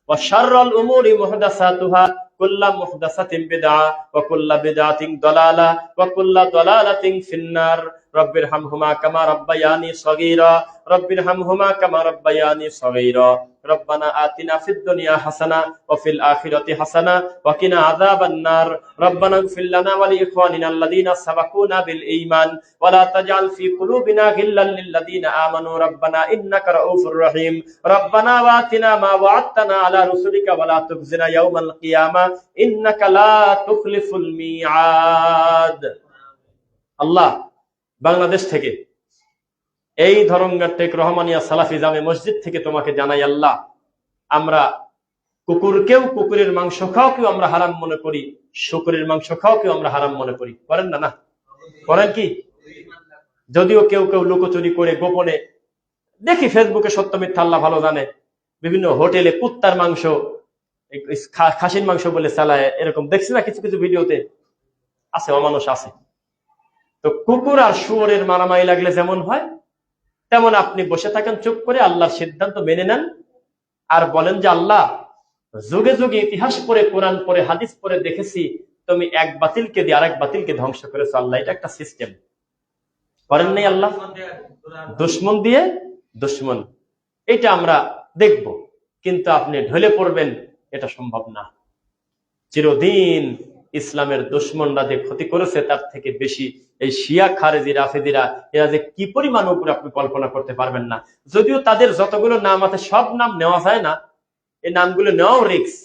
ওয়া শাররাল উমুরি মুহদাসাতুহা কুল্লু মুহদাসাতিন বিদআ ওয়া কুল্লু বিদআতিন দালালা ওয়া কুল্লু দালালাতিন ফিন্নার। রব্বিরহামহুমা কামা রাব্বায়ানি সগীরা রব্বিরহামহুমা কামা রাব্বায়ানি সগীরা। রব্বানা আতিনা ফিদ দুনিয়া হাসানা ওয়া ফিল আখিরাতি হাসানা ওয়া কিনা আযাবান নার। রব্বানা ইগফির লানা ওয়া লিইখওয়ানিনা আল্লাযীনা সাবাকুনা বিল ঈমান ওয়া লা তাজআল ফি কুলুবিনা গিল্লাল লিল্লাযীনা আমানু রব্বানা ইন্নাকা রাউফুর রহিম। রব্বানা ওয়া আতিনা মা ওয়া'আদতানা আলা রুসুলিকা ওয়া লা তুখজিনা ইয়াওমাল কিয়ামা ইন্নাকা লা তুখলিফুল মিআদ। আল্লাহ, বাংলাদেশ থেকে এই ধরঙ্গার টেক রহমানিয়া সালাফি জামে মসজিদ থেকে তোমাকে জানাই আল্লাহ, আমরা কুকুরকেও, কুকুরের মাংস খাওয়াকেও আমরা হারাম মনে করি, শুকরের মাংস খাওয়াকেও আমরা হারাম মনে করি। করেন না? না করেন কি? যদিও কেউ কেউ লুকোচুরি করে গোপনে, দেখি ফেসবুকে, সত্য মিথ্যা আল্লাহ ভালো জানে, বিভিন্ন হোটেলে কুত্তার মাংস, খাসির মাংস বলে চালায়, এরকম দেখছি না কিছু কিছু ভিডিওতে। আছে, অমানুষ আছে। তো কুকুর আর শুয়োরের মারামারি লাগলে যেমন হয়, তেমন আপনি বসে থাকেন চুপ করে, আল্লাহর সিদ্ধান্ত মেনে নেন আর বলেন যে আল্লাহ, যুগে যুগে ইতিহাস পড়ে, কোরআন পড়ে, হাদিস পড়ে দেখেছি তুমি এক বাতিলকে দিয়ে আরেক বাতিলকে ধ্বংস করেছো। আল্লাহ, এটা একটা সিস্টেম। করেন নাই আল্লাহ? দুশ্মন দিয়ে দুশ্মন, এটা আমরা দেখব, কিন্তু আপনি ঢলে পড়বেন, এটা সম্ভব না। চিরদিন ইসলামের দুশ্মনরা যে ক্ষতি করেছে তার থেকে বেশি এই শিয়া, খারেজি, রাফেদিরা, এরা যে কি পরিমাণ উপরে আপনি কল্পনা করতে পারবেন না। যদিও তাদের যতগুলো নাম আছে সব নাম নেওয়া যায় না, এই নামগুলো নেওয়াও রিস্ক।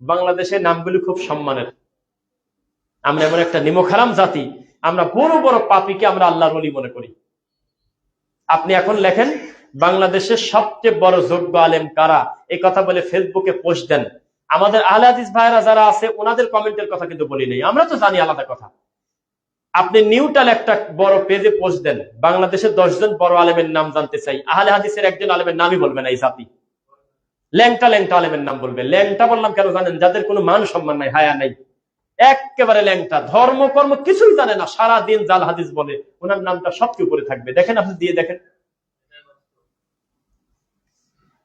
বাংলাদেশের নামগুলো খুব সম্মানের। আমরা এমন একটা নিমখারাম জাতি, আমরা বড় বড় পাপীকে আমরা আল্লাহর ওলি মনে করি। আপনি এখন লেখেন বাংলাদেশের সবচেয়ে বড় যোগ্য আলেম কারা, এই কথা বলে ফেসবুকে পোস্ট দেন। আমাদের আহলে হাদিস ভাইরা যারা আছে ওনাদের কমেন্টের কথা কিন্তু বলি নাই, আমরা তো জানি আলাদা কথা। আপনি নিউট্রাল একটা বড় পেজে পোস্ট দেন, বাংলাদেশের 10 জন বড় আলেমের নাম জানতে চাই, আহলে হাদিসের একজন আলেমের নামই বলবে না এই জাতি। ল্যাংটা ল্যাংটা আলেমের নাম বলবে। ল্যাংটা বললাম কেন জানেন? যাদের কোনো মান সম্মান নাই, হায়া নাই, একেবারে ল্যাংটা, ধর্ম কর্ম কিছুই জানে না, সারা দিন জাল হাদিস বলে, ওনার নামটা সবচেয়ে উপরে থাকবে। দেখেন, আপনি দিয়ে দেখেন।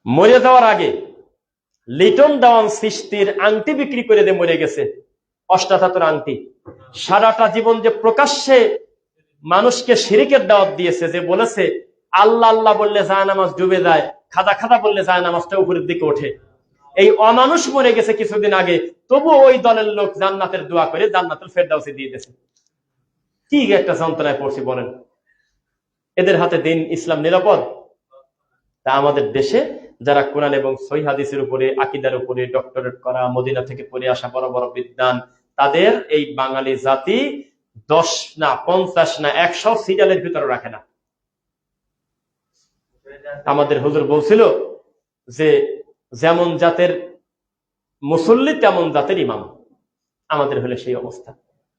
মরে যাওয়ার আগে লিটন দেওয়ান সৃষ্টির আংটি বিক্রি করে দিয়ে মরে গেছে, অষ্টাধাতুর আংটি। সারাটা জীবন যে প্রকাশ্যে মানুষকে শিরিকের দাওয়াত দিয়েছে, যে বলেছে আল্লাহ আল্লাহ বললে জায়নামাজ ডুবে যায়, খাদা খাদা বললে জায়নামাজটা উপরের দিকে ওঠে, এই অমানুষ মরে গেছে কিছুদিন আগে, তবু ওই দলের লোক জান্নাতের দোয়া করে জান্নাতুল ফেরদাউসে দিয়ে দিয়েছে। কি একটা যন্ত্রণায় পড়ছি বলেন। এদের হাতে দিন ইসলাম নিরাপদ? তা আমাদের দেশে যারা কোরআন এবং সহিহ হাদিসের উপরে, আকীদার উপরে ডক্টরেট করা, মদিনা থেকে পড়ে আসা বড় বড় বিদ্বান, তাদের এই বাঙালি জাতি 10 না 50 না 100 সিরিয়ালের ভিতরে রাখে না। আমাদের হুজুর বলছিল যে যেমন জাতের মুসল্লি তেমন জাতের ইমাম। আমাদের হলে সেই অবস্থা।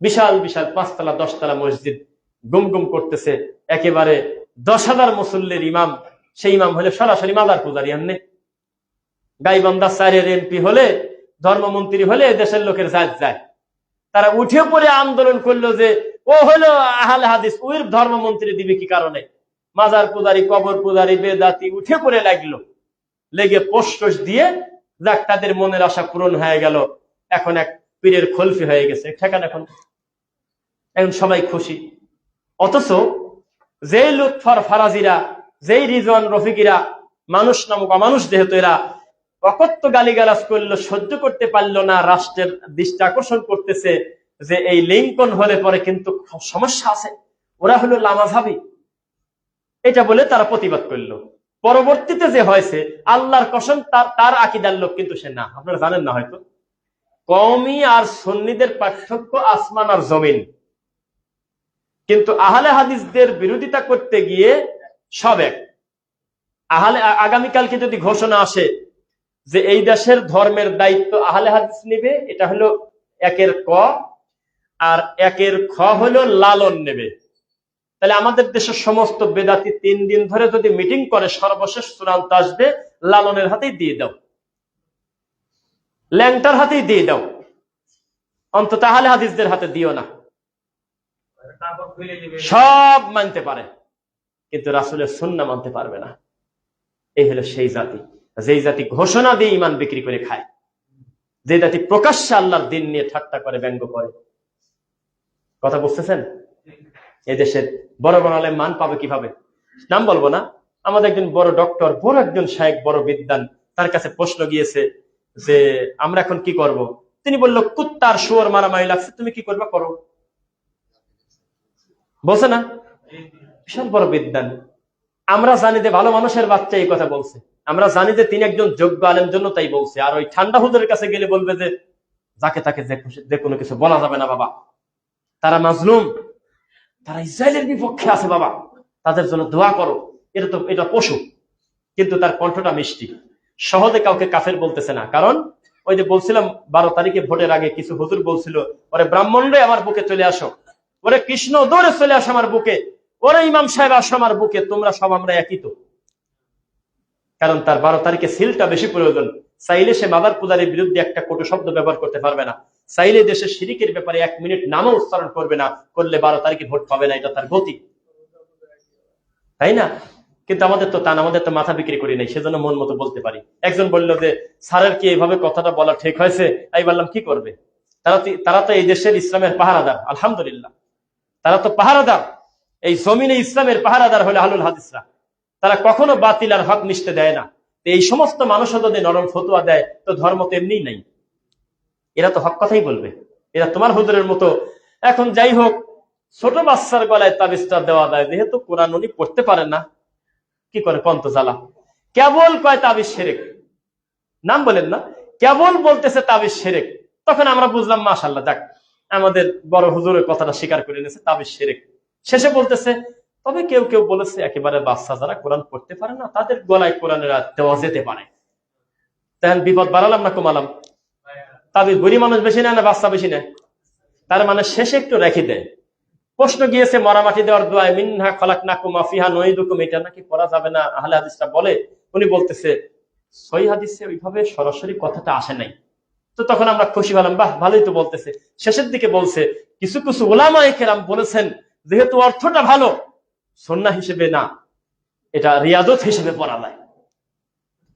বিশাল বিশাল 5 তলা 10 তলা মসজিদ গুম গুম করতেছে, একেবারে 10,000 মুসল্লির ইমাম, সেই ইমাম হলে সরাসরি মাজার পূজারি। এমনি গাইবান্ধা 4-এর এমপি হলে, ধর্মমন্ত্রী হলে এদেশের লোকের জাত যায়। তারা উঠে পড়ে আন্দোলন করলো যে ও হলো আহলে হাদিস, ওই ধর্মমন্ত্রী দিবে কি কারণে? মাজার পূজারি, কবর পূজারি, বেদাতি উঠে পড়ে লাগলো, লেগে পোস্ট দিয়ে যাক তাদের মনের আশা পূরণ হয়ে গেল। এখন এক পীরের খলফি হয়ে গেছে ঠেকান, এখন সবাই খুশি। অথচ যেই লুৎফর ফারাজিরা, যেই রিজওয়ান রফিকিরা মানুষ নামক অমানুষ, যেহেতু এরা অকথ্য গালিগালাজ করলো, সহ্য করতে পারলো না, রাষ্ট্রের দৃষ্টি আকর্ষণ করতেছে যে এই লিঙ্কন হলে পরে কিন্তু সমস্যা আছে, ওরা হলো লামাঝাবি, এটা বলে তারা প্রতিবাদ করলো। পরবর্তীতে যে হয়েছে, আল্লাহর কসম তার আকীদার লোক কিন্তু সে না। আপনারা জানেন না হয়তো, কওমি আর সুন্নিদের পার্থক্য আসমান আর জমিন। কিন্তু আহলে হাদিসদের বিরোধিতা করতে গিয়ে সব এক। আগামীকালকে যদি ঘোষণা আসে যে এই দেশের ধর্মের দায়িত্ব আহলে হাদিস নেবে, এটা হলো 1-এর ক, আর 1-এর খ হলো লালন নেবে, তাহলে আমাদের দেশের সমস্ত বেদাতি 3 দিন ধরে যদি মিটিং করে, সর্বশেষ চূড়ান্ত আসবে লালনের হাতেই দিয়ে দাও, ল্যাংটার হাতেই দিয়ে দাও, অন্তত আহলে হাদিসদের হাতে দিও না। সব মানতে পারে, কিন্তু রাসূলের সুন্নাহ মানতে পারবে না। এই হলো সেই জাতি, যেই জাতি ঘোষণা দিয়ে ইমান বিক্রি করে খায়, যে জাতি প্রকাশ্যে আল্লাহর দিন নিয়ে ঠাট্টা করে, ব্যঙ্গ করে। কথা বুঝতেছেন? এই দেশের বড় বড় আলেম মান পাবে কিভাবে? নাম বলবো না। আমাদের একজন বড় ডক্টর, বড় একজন শায়েখ, বড় বিদ্বান, তার কাছে প্রশ্ন গিয়েছে যে আমরা এখন কি করব? তিনি বলল, কুত্তার শুয়োর মারামারি লাগছে, তুমি কি করবে করো। বলছে না? বিশাল বড় বিদ্বান। আমরা জানি যে ভালো মানুষের বাচ্চা এই কথা বলছে, আমরা জানি যে তিনি একজন যোগ্য আলেম, জন্য তাই বলছে। আর ওই ঠান্ডা হুজুরের কাছে গেলে বলবে যে যাকে তাকে যে কোনো কিছু বলা যাবে না বাবা, তারা মাজলুম, তারা ইসরায়েলের বিপক্ষে আছে বাবা, তাদের জন্য দোয়া করো, এটা পশু। কিন্তু তার কণ্ঠটা মিষ্টি, সহজে কাউকে কাফের বলতেছে না। কারণ ওই যে বলছিলাম 12 তারিখে ভোটের আগে কিছু হুজুর বলছিল, ওরে ব্রাহ্মণরে আমার বুকে চলে আসো, ওরে কৃষ্ণ দৌড়ে চলে আসো আমার বুকে, ওরে ইমাম সাহেব আসো আমার বুকে, তোমরা সব আমরা একই তো। কারণ তার 12 তারিখে সিলটা বেশি প্রয়োজন। চাইলে সে মাদার পূজারের বিরুদ্ধে একটা কটু শব্দ ব্যবহার করতে পারবে না, চাইলে দেশের শিরিকের ব্যাপারে 1 মিনিট নামও উচ্চারণ করবে না, করলে 12 তারিখে ভোট পাবে না, এটা তার গতি, তাই না? কিন্তু আমাদের তো আমাদের তো মাথা বিক্রি করি নাই, সেজন্য মন মতো বলতে পারি। একজন বলল যে স্যারের কি এইভাবে কথাটা বলা ঠিক হয়েছে? আমি বললাম কি করবে, তারা তো এই দেশের ইসলামের পাহারাদার, আলহামদুলিল্লাহ, তারা তো পাহারাদার। এই জমিনে ইসলামের পাহারাদার হলে আহলুল হাদিসরা, তারা কখনো বাতিল আর হক মিশতে দেয় না। এই সমস্ত মানুষ যদি নরম ফতুয়া দেয়, তো ধর্ম তো এমনিই নাই, এরা তো হক কথাই বলবে। এরা তোমার হুজুরের মতো। এখন যাই হোক, ছোট বাচ্চার গলায় তাবিজটা দেওয়া দেয়, যেহেতু কোরআন উনি পড়তে পারেন না, কি করে পন্ত জ্বালা, কেবল কয় তাবিজ শিরক, নাম বলেন না, কেবল বলতেছে তাবিজ শিরক। তখন আমরা বুঝলাম মাশাআল্লাহ, যাক আমাদের বড় হুজুরের কথাটা স্বীকার করে নিয়েছে, তাবিজ শিরক। শেষে বলতেছে, তবে কেউ কেউ বলেছে একেবারে বাচ্চা যারা কোরআন পড়তে পারে না, তাদের গলায় কোরআনের দেওয়া যেতে পারে। তখন বিপদ বাড়ালাম না কমালাম? তাবিজ বুড়ি মানুষ বেশি নেয় না বাচ্চা বেশি নেয়? তার মানে শেষে একটু রেখে দেয়। প্রশ্ন গিয়েছে মরামাটি দেওয়ার দোয়ায়, মিনহা খলাকনাকুম ওয়া ফিহা নুঈদুকুম, এটা নাকি পড়া যাবে না, আহলে হাদিসটা বলে। উনি বলতেছে সহিহ হাদিসে ওইভাবে সরাসরি কথাটা আসে নাই। তো তখন আমরা খুশি হলাম, বাহ ভালোই তো বলতেছে। শেষের দিকে বলছে, কিছু কিছু উলামায়ে কেরাম বলেছেন যেহেতু অর্থটা ভালো, সুন্নাহ হিসেবে না, এটা রিয়াদত হিসেবে পড়া যায়।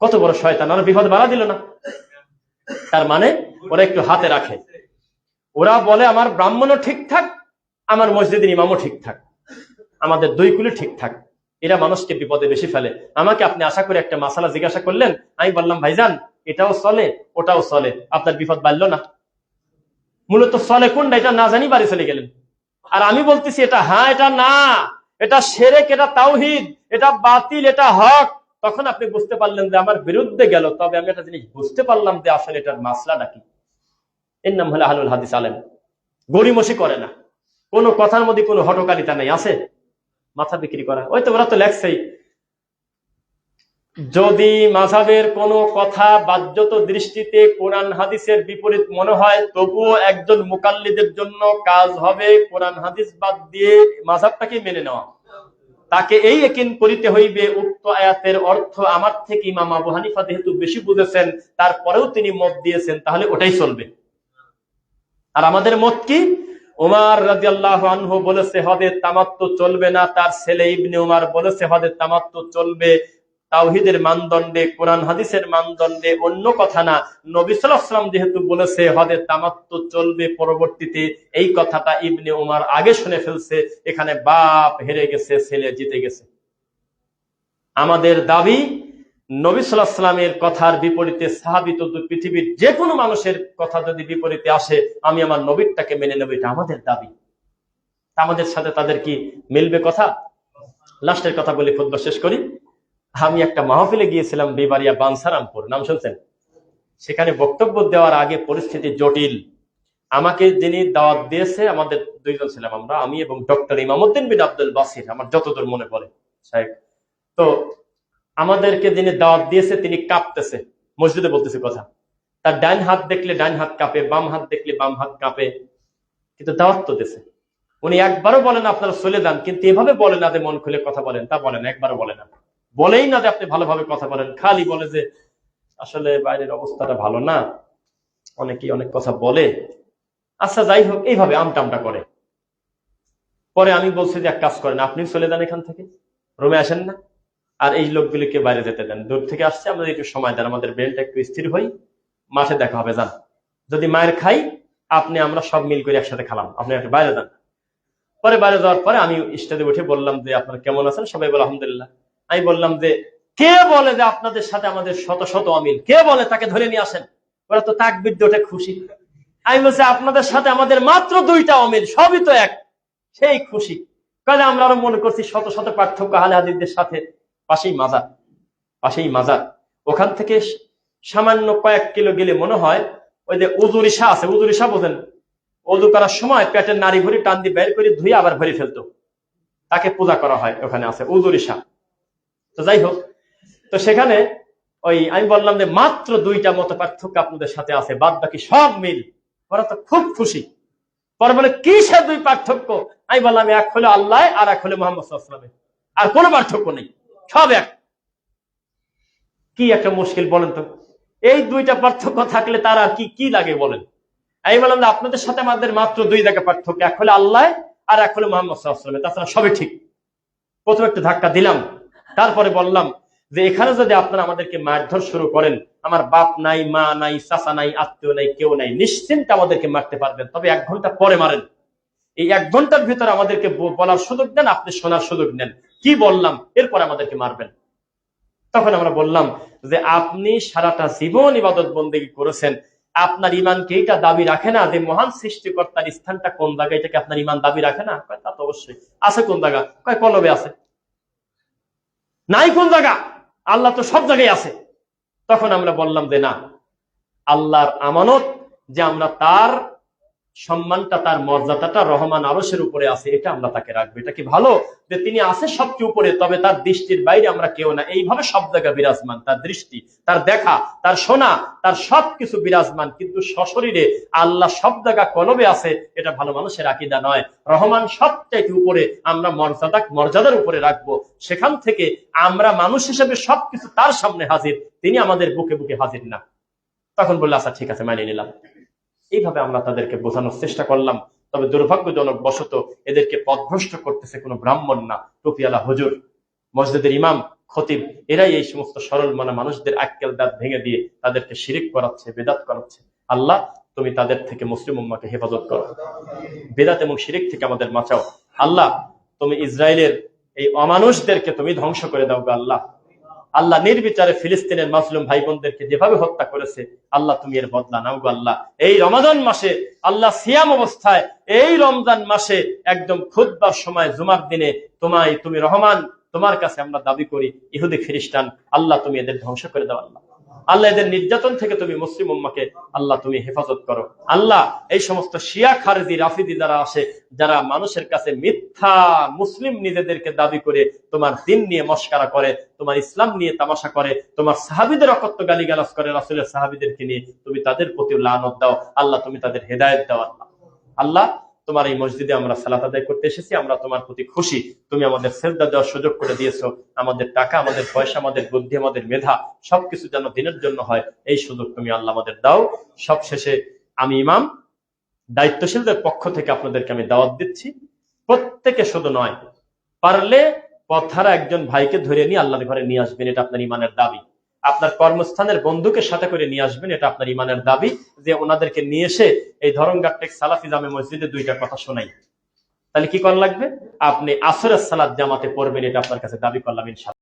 কত বড় শয়তান, আর বিপদ বাড়া দিল না। তার মানে ওরা একটু হাতে রাখে, ওরা বলে আমার ব্রাহ্মণও ঠিকঠাক, আমার মসজিদের ইমামও ঠিকঠাক, আমাদের 2 কুলি ঠিকঠাক। এরা মানুষকে বিপদে বেশি ফেলে। আমাকে আপনি আশা করে একটা মাসালা জিজ্ঞাসা করলেন, আমি বললাম ভাইজান এটাও চলে ওটাও চলে, আপনার বিপদ বাড়লো না? মূলত চলে কোনটা এটা না জানি বাড়ি চলে গেলেন। আর আমি বলতেছি এটা হ্যাঁ, এটা না, এটা শিরক, এটা তাওহীদ, এটা বাতিল, এটা হক। তখন আপনি বুঝতে পারলেন যে আমার বিরুদ্ধে গেল, তবে আমি একটা জিনিস বুঝতে পারলাম যে আসলে এটার মাসলাটা কি। এর নাম হলো আহলুল হাদিস আলেম। গড়িমসি করে না, কোনো কথার মধ্যে কোনো হটকারিতা নেই, আছে মাথা বিক্রি করা। ওই তো ওরা তো লেখছেই, যদি মাযহাবের কোনো কথা বাহ্যত দৃষ্টিতে কোরআন হাদিসের বিপরীত মনে হয়, তবুও একজন মুকাল্লিদের জন্য কাজ হবে কোরআন হাদিস বাদ দিয়ে মাযহাবটাকে মেনে নেওয়া। তাকে এই ইয়াকিন করিতে হইবে উক্ত আয়াতের অর্থ আমার থেকে ইমাম আবু হানিফা যেহেতু বেশি বুঝেছেন, তারপরেও তিনি মত দিয়েছেন, তাহলে ওটাই চলবে। আর আমাদের মত কি? উমর রাদিয়াল্লাহু আনহু বলেছে হদে তামাত্তু চলবে না, তার ছেলে ইবনে উমর বলেছে হদে তামাত্তু চলবে, তাওহীদের মানদণ্ডে, কোরআন হাদিসের মানদণ্ডে, অন্য কথা না। নবী সাল্লাল্লাহু আলাইহি ওয়াসাল্লাম যেহেতু বলেছে হদে তামাত্তু চলবে, পরবর্তীতে এই কথাটা ইবনে উমর আগে শুনে ফেলছে, এখানে বাপ হেরে গেছে, ছেলে জিতে গেছে। আমাদের দাবি নবী সাল্লাল্লাহু আলাইহি ওয়াসাল্লামের কথার বিপরীতে সাহাবী তো পৃথিবীর যে কোনো মানুষের কথা যদি বিপরীতে আসে, আমি আমার নবীরটাকে মেনে নেব, এটা আমাদের দাবি। আমাদের সাথে তাদের কি মিলবে কথা? লাস্টের কথা বলি, খুতবা শেষ করি। আমি একটা মাহফিলে গিয়েছিলাম বিবারিয়া বানসারামপুর, নাম শুনছেন? সেখানে বক্তব্য দেওয়ার আগে পরিস্থিতি জটিল। আমাকে যিনি দাওয়াত দিয়েছে, আমাদের দুইজন ছিলাম আমরা, আমি এবং ডক্টর ইমামউদ্দিন বিন আব্দুল বাসির, আমার যতদূর মনে পড়ে সাহেব। তো আমাদেরকে যিনি দাওয়াত দিয়েছে তিনি কাঁপতেছে, মসজিদে বলতেছে কথা। তার ডান হাত দেখলে ডান হাত কাঁপে, বাম হাত দেখলে বাম হাত কাঁপে, কিন্তু দাওয়াত তো দিয়েছে। উনি একবারও বলেন আপনারা চলে যান, কিন্তু এভাবে বলে না যে মন খুলে কথা বলেন, তা বলেন, একবারও বলে না, বলেই না যে আপনি ভালোভাবে কথা বলেন, খালি বলে যে আসলে বাইরের অবস্থাটা ভালো না, অনেকেই অনেক কথা বলে, আচ্ছা যাই হোক, এইভাবে আমটামটা করে। পরে আমি বলছি যে এক কাজ করেন, আপনি চলে যান এখান থেকে, রুমে আসেন না, আর এই লোকগুলিকে বাইরে যেতে দেন, দূর থেকে আসছে, আমাদের একটু সময় দেন, আমাদের ব্রেনটা একটু স্থির হই, মাঠে দেখা হবে, যান। যদি মায়ের খাই, আপনি আমরা সব মিল করে একসাথে খেলাম, আপনি একটু বাইরে যান। পরে বাইরে যাওয়ার পরে আমি স্টেজে উঠে বললাম যে আপনারা কেমন আছেন? সবাই বলে আলহামদুলিল্লাহ। আমি বললাম যে কে বলে যে আপনাদের সাথে আমাদের শত শত অমিল, কে বলে তাকে ধরে নিয়ে আসেন। ওরা তো তাকবীর দিয়ে ওঠে, খুশি। আমি বলছি আপনাদের সাথে আমাদের মাত্র 2টা অমিল, সবই তো এক, সেই খুশি। কাজে আমরা আরো মনে করছি শত শত পার্থক্য আহলে হাদিসদের সাথে। পাশেই মাজার, পাশেই মাজার, ওখান থেকে সামান্য কয়েক কিলো গেলে মনে হয় ওই যে উজুরিসা আছে, উজুরিসা বোঝেন? অজু করার সময় পেটের নাড়ি ভরি টান দিয়ে বের করে ধুয়ে আবার ভরে ফেলতো, তাকে পূজা করা হয়, ওখানে আছে উজুরিসা। তো যাই হোক, তো সেখানে ওই আমি বললাম যে মাত্র 2টা মত পার্থক্য আপনাদের সাথে আছে, বাদ বাকি সব মিল। ওরা তো খুব খুশি। পরে বলে কি সে 2 পার্থক্য? আমি বললাম এক হলো আল্লাহ আর এক হলো মুহাম্মদ সাল্লাল্লাহু আলাইহি ওয়াসাল্লাম, আর কোনো পার্থক্য নেই, সব এক। কি একটা মুশকিল বলেন তো, এই 2টা পার্থক্য থাকলে তার আর কি কি লাগে বলেন? আমি বললাম আপনাদের সাথে আমাদের মাত্র 2 জায়গা পার্থক্য, এক হলো আল্লাহ আর এক হলো মুহাম্মদ সাল্লাল্লাহু আলাইহি ওয়াসাল্লাম, তাছাড়া সবই ঠিক। প্রথমে একটু ধাক্কা দিলাম, তারপরে বললাম যে এখানে যদি আপনারা আমাদেরকে মারধর শুরু করেন, আমার বাপ নাই, মা নাই, চাচা নাই, আত্মীয় নাই, কেউ নাই, নিশ্চিন্তে আমাদেরকে মারতে পারবেন, তবে 1 ঘন্টা পরে মারেন। এই 1 ঘন্টার ভিতরে আমাদেরকে বলার সুযোগ দেন, আপনি শোনার সুযোগ নেন, কি বললাম, এরপর আমাদেরকে মারবেন। তখন আমরা বললাম যে আপনি সারাটা জীবন ইবাদত বন্দেগী করেছেন, আপনার ইমানকে এইটা দাবি রাখে না যে মহান সৃষ্টিকর্তার স্থানটা কোন জায়গায়, এটাকে আপনার ইমান দাবি রাখে না? তা তো অবশ্যই আছে। কোন জায়গা? কলবে আছে, নাই কোন জায়গা? আল্লাহ তো সব জায়গায় আছে। তখন আমরা বললাম যে না, আল্লাহর আমানত যে আমরা তার সম্মানটা, তার মর্যাদাটা রহমান আরশের উপরে আছে, এটা আমরা তাকে রাখবো। এটা কি ভালো যে তিনি আছে সবচেয়ে উপরে, তবে তার দৃষ্টির বাইরে আমরা কেউ না, এইভাবে সব জায়গা বিরাজমান, তার দৃষ্টি, তার দেখা, তার শোনা, তার সবকিছু বিরাজমান, কিন্তু সশরীরে আল্লাহ সব জায়গা কলবে আছে, এটা ভালো মানুষের আকীদা নয়। রহমান সবচাইতে উপরে, আমরা মর্যাদার উপরে রাখবো। সেখান থেকে আমরা মানুষ হিসেবে সবকিছু তার সামনে হাজির, তিনি আমাদের বুকে বুকে হাজির না। তখন বললো আচ্ছা ঠিক আছে, মানিয়ে নিলাম। এইভাবে আমরা তাদেরকে বোঝানোর চেষ্টা করলাম। তবে দুর্ভাগ্যজনক বশত এদেরকে পথভ্রষ্ট করতেছে কোনো ব্রাহ্মণ না, টুপিওয়ালা হুজুর, মসজিদের ইমাম, খতিব, এরাই এই সমস্ত সরল মনা মানুষদের আক্কেল দাঁত ভেঙে দিয়ে তাদেরকে শিরিক করাচ্ছে, বেদাত করাচ্ছে। আল্লাহ তুমি তাদের থেকে মুসলিম উম্মাহকে হেফাজত করো, বেদাত এবং শিরিক থেকে আমাদের বাঁচাও। আল্লাহ তুমি ইসরায়েলের এই অমানুষদেরকে তুমি ধ্বংস করে দাও গো আল্লাহ। আল্লাহ নির্বিচারে ফিলিস্তিনের মাজলুম ভাই বোনদেরকে যেভাবে হত্যা করেছে, আল্লাহ তুমি এর বদলা নাও গো আল্লাহ। এই রমাদান মাসে আল্লাহ সিয়াম অবস্থায়, এই রমজান মাসে একদম খুতবার সময় জুমার দিনে তুমি রহমান, তোমার কাছে আমরা দাবি করি, ইহুদি খ্রিস্টান, আল্লাহ তুমি এদের ধ্বংস করে দাও আল্লাহ। আল্লাহ এদের নির্যাতন থেকে তুমি মুসলিম উম্মাকে আল্লাহ তুমি হেফাজত করো আল্লাহ। এই সমস্ত শিয়া, খারেজি, রাফিদি যারা আসে, যারা মানুষের কাছে মিথ্যা মুসলিম নিজেদেরকে দাবি করে তোমার দিন নিয়ে মস্কারা করে, তোমার ইসলাম নিয়ে তামাশা করে, তোমার সাহাবীদের অকথ্য গালিগালাজ করে, রাসূলের সাহাবীদেরকে নিয়ে তুমি তাদের প্রতি লানত দাও আল্লাহ, তুমি তাদের হেদায়েত দাও আল্লাহ। আল্লাহ তোমার এই মসজিদে আমরা সালাত আদায় করতে এসেছি, আমরা তোমার প্রতি খুশি, তুমি আমাদের সেজদা দেওয়ার সুযোগ করে দিয়েছো, আমাদের টাকা, আমাদের পয়সা, আমাদের বুদ্ধি, আমাদের মেধা সবকিছু যেন দিনের জন্য হয়, এই সুযোগ তুমি আল্লাহ আমাদের দাও। সব শেষে আমি ইমাম দায়িত্বশীলদের পক্ষ থেকে আপনাদেরকে আমি দাওয়াত দিচ্ছি, প্রত্যেকে শুধু নয়, পারলে পথহারা একজন ভাইকে ধরে নিয়ে আল্লাহর ঘরে নিয়ে আসবেন, এটা আপনার ইমানের দাবি। আপনার কর্মস্থানের বন্ধুকে সাথে করে নিয়ে আসবেন, এটা আপনার ইমানের দাবি, যে ওনাদেরকে নিয়ে এসে এই ধরমঘাট সালাফি জামে মসজিদে দুইটা কথা শোনাই। তাহলে কি করা লাগবে? আপনি আসরের সালাত জামাতে পড়বেন, এটা আপনার কাছে দাবি করলাম ইনশাআল্লাহ।